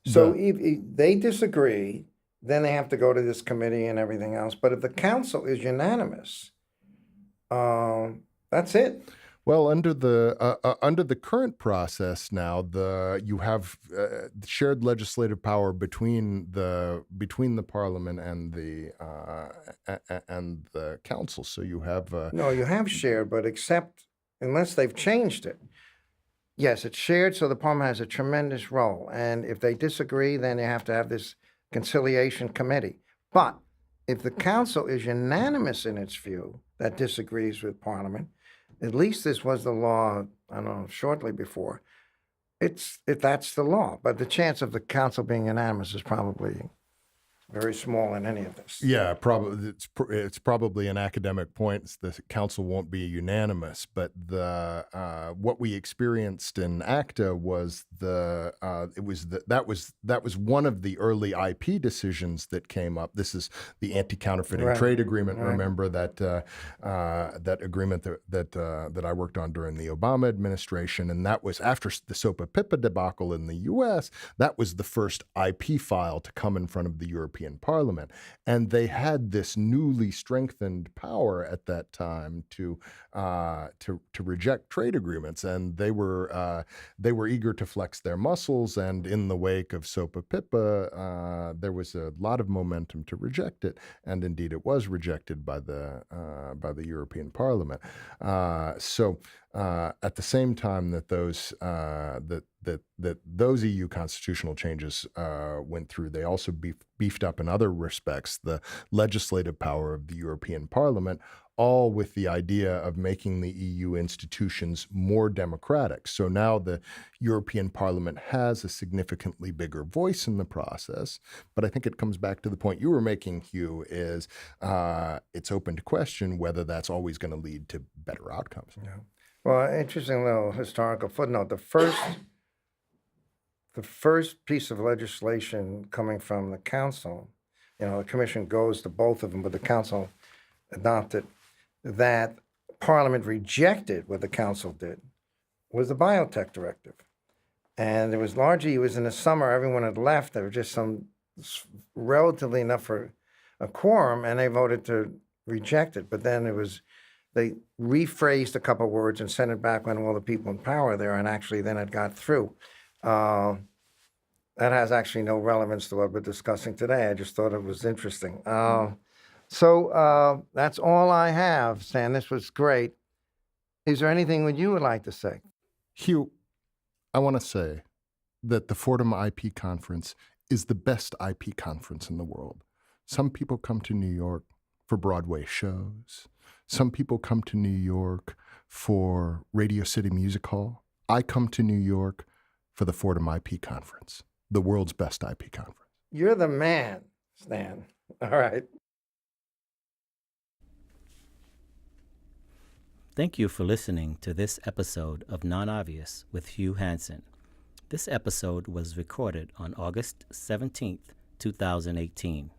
So if they disagree, then they have to go to this committee and everything else. But if the council is unanimous, that's it. Well, under the current process now, you have shared legislative power between the Parliament and the council. So you have No, you have shared, but except unless they've changed it. Yes, it's shared, so the Parliament has a tremendous role. And if they disagree, then you have to have this conciliation committee. But if the council is unanimous in its view that disagrees with Parliament, at least this was the law, I don't know, shortly before, that's the law. But the chance of the council being unanimous is probably very small in any of this. Yeah, probably it's probably an academic point. The council won't be unanimous, but what we experienced in ACTA was that was one of the early IP decisions that came up. This is the anti-counterfeiting trade agreement. Right. Remember that that agreement that I worked on during the Obama administration, and that was after the SOPA PIPA debacle in the U.S. That was the first IP file to come in front of the European Parliament, and they had this newly strengthened power at that time to reject trade agreements, and they were eager to flex their muscles. And in the wake of SOPA PIPA, there was a lot of momentum to reject it, and indeed it was rejected by the European Parliament. So at the same time that those EU constitutional changes went through, they also beefed up in other respects the legislative power of the European Parliament, all with the idea of making the EU institutions more democratic. So now the European Parliament has a significantly bigger voice in the process. But I think it comes back to the point you were making, Hugh, is it's open to question whether that's always going to lead to better outcomes. Yeah. Well, interesting little historical footnote. The first piece of legislation coming from the council, the commission goes to both of them, but the council adopted, that Parliament rejected what the council did, was the biotech directive. And it was in the summer, everyone had left. There were just some relatively enough for a quorum, and they voted to reject it. But then they rephrased a couple words and sent it back when all the people in power there, and actually then it got through. That has actually no relevance to what we're discussing today. I just thought it was interesting. So that's all I have, Stan. This was great. Is there anything that you would like to say? Hugh, I want to say that the Fordham IP Conference is the best IP conference in the world. Some people come to New York for Broadway shows. Some people come to New York for Radio City Music Hall. I come to New York for the Fordham IP Conference, the world's best IP conference. You're the man, Stan. All right. Thank you for listening to this episode of Non-Obvious with Hugh Hansen. This episode was recorded on August 17th, 2018.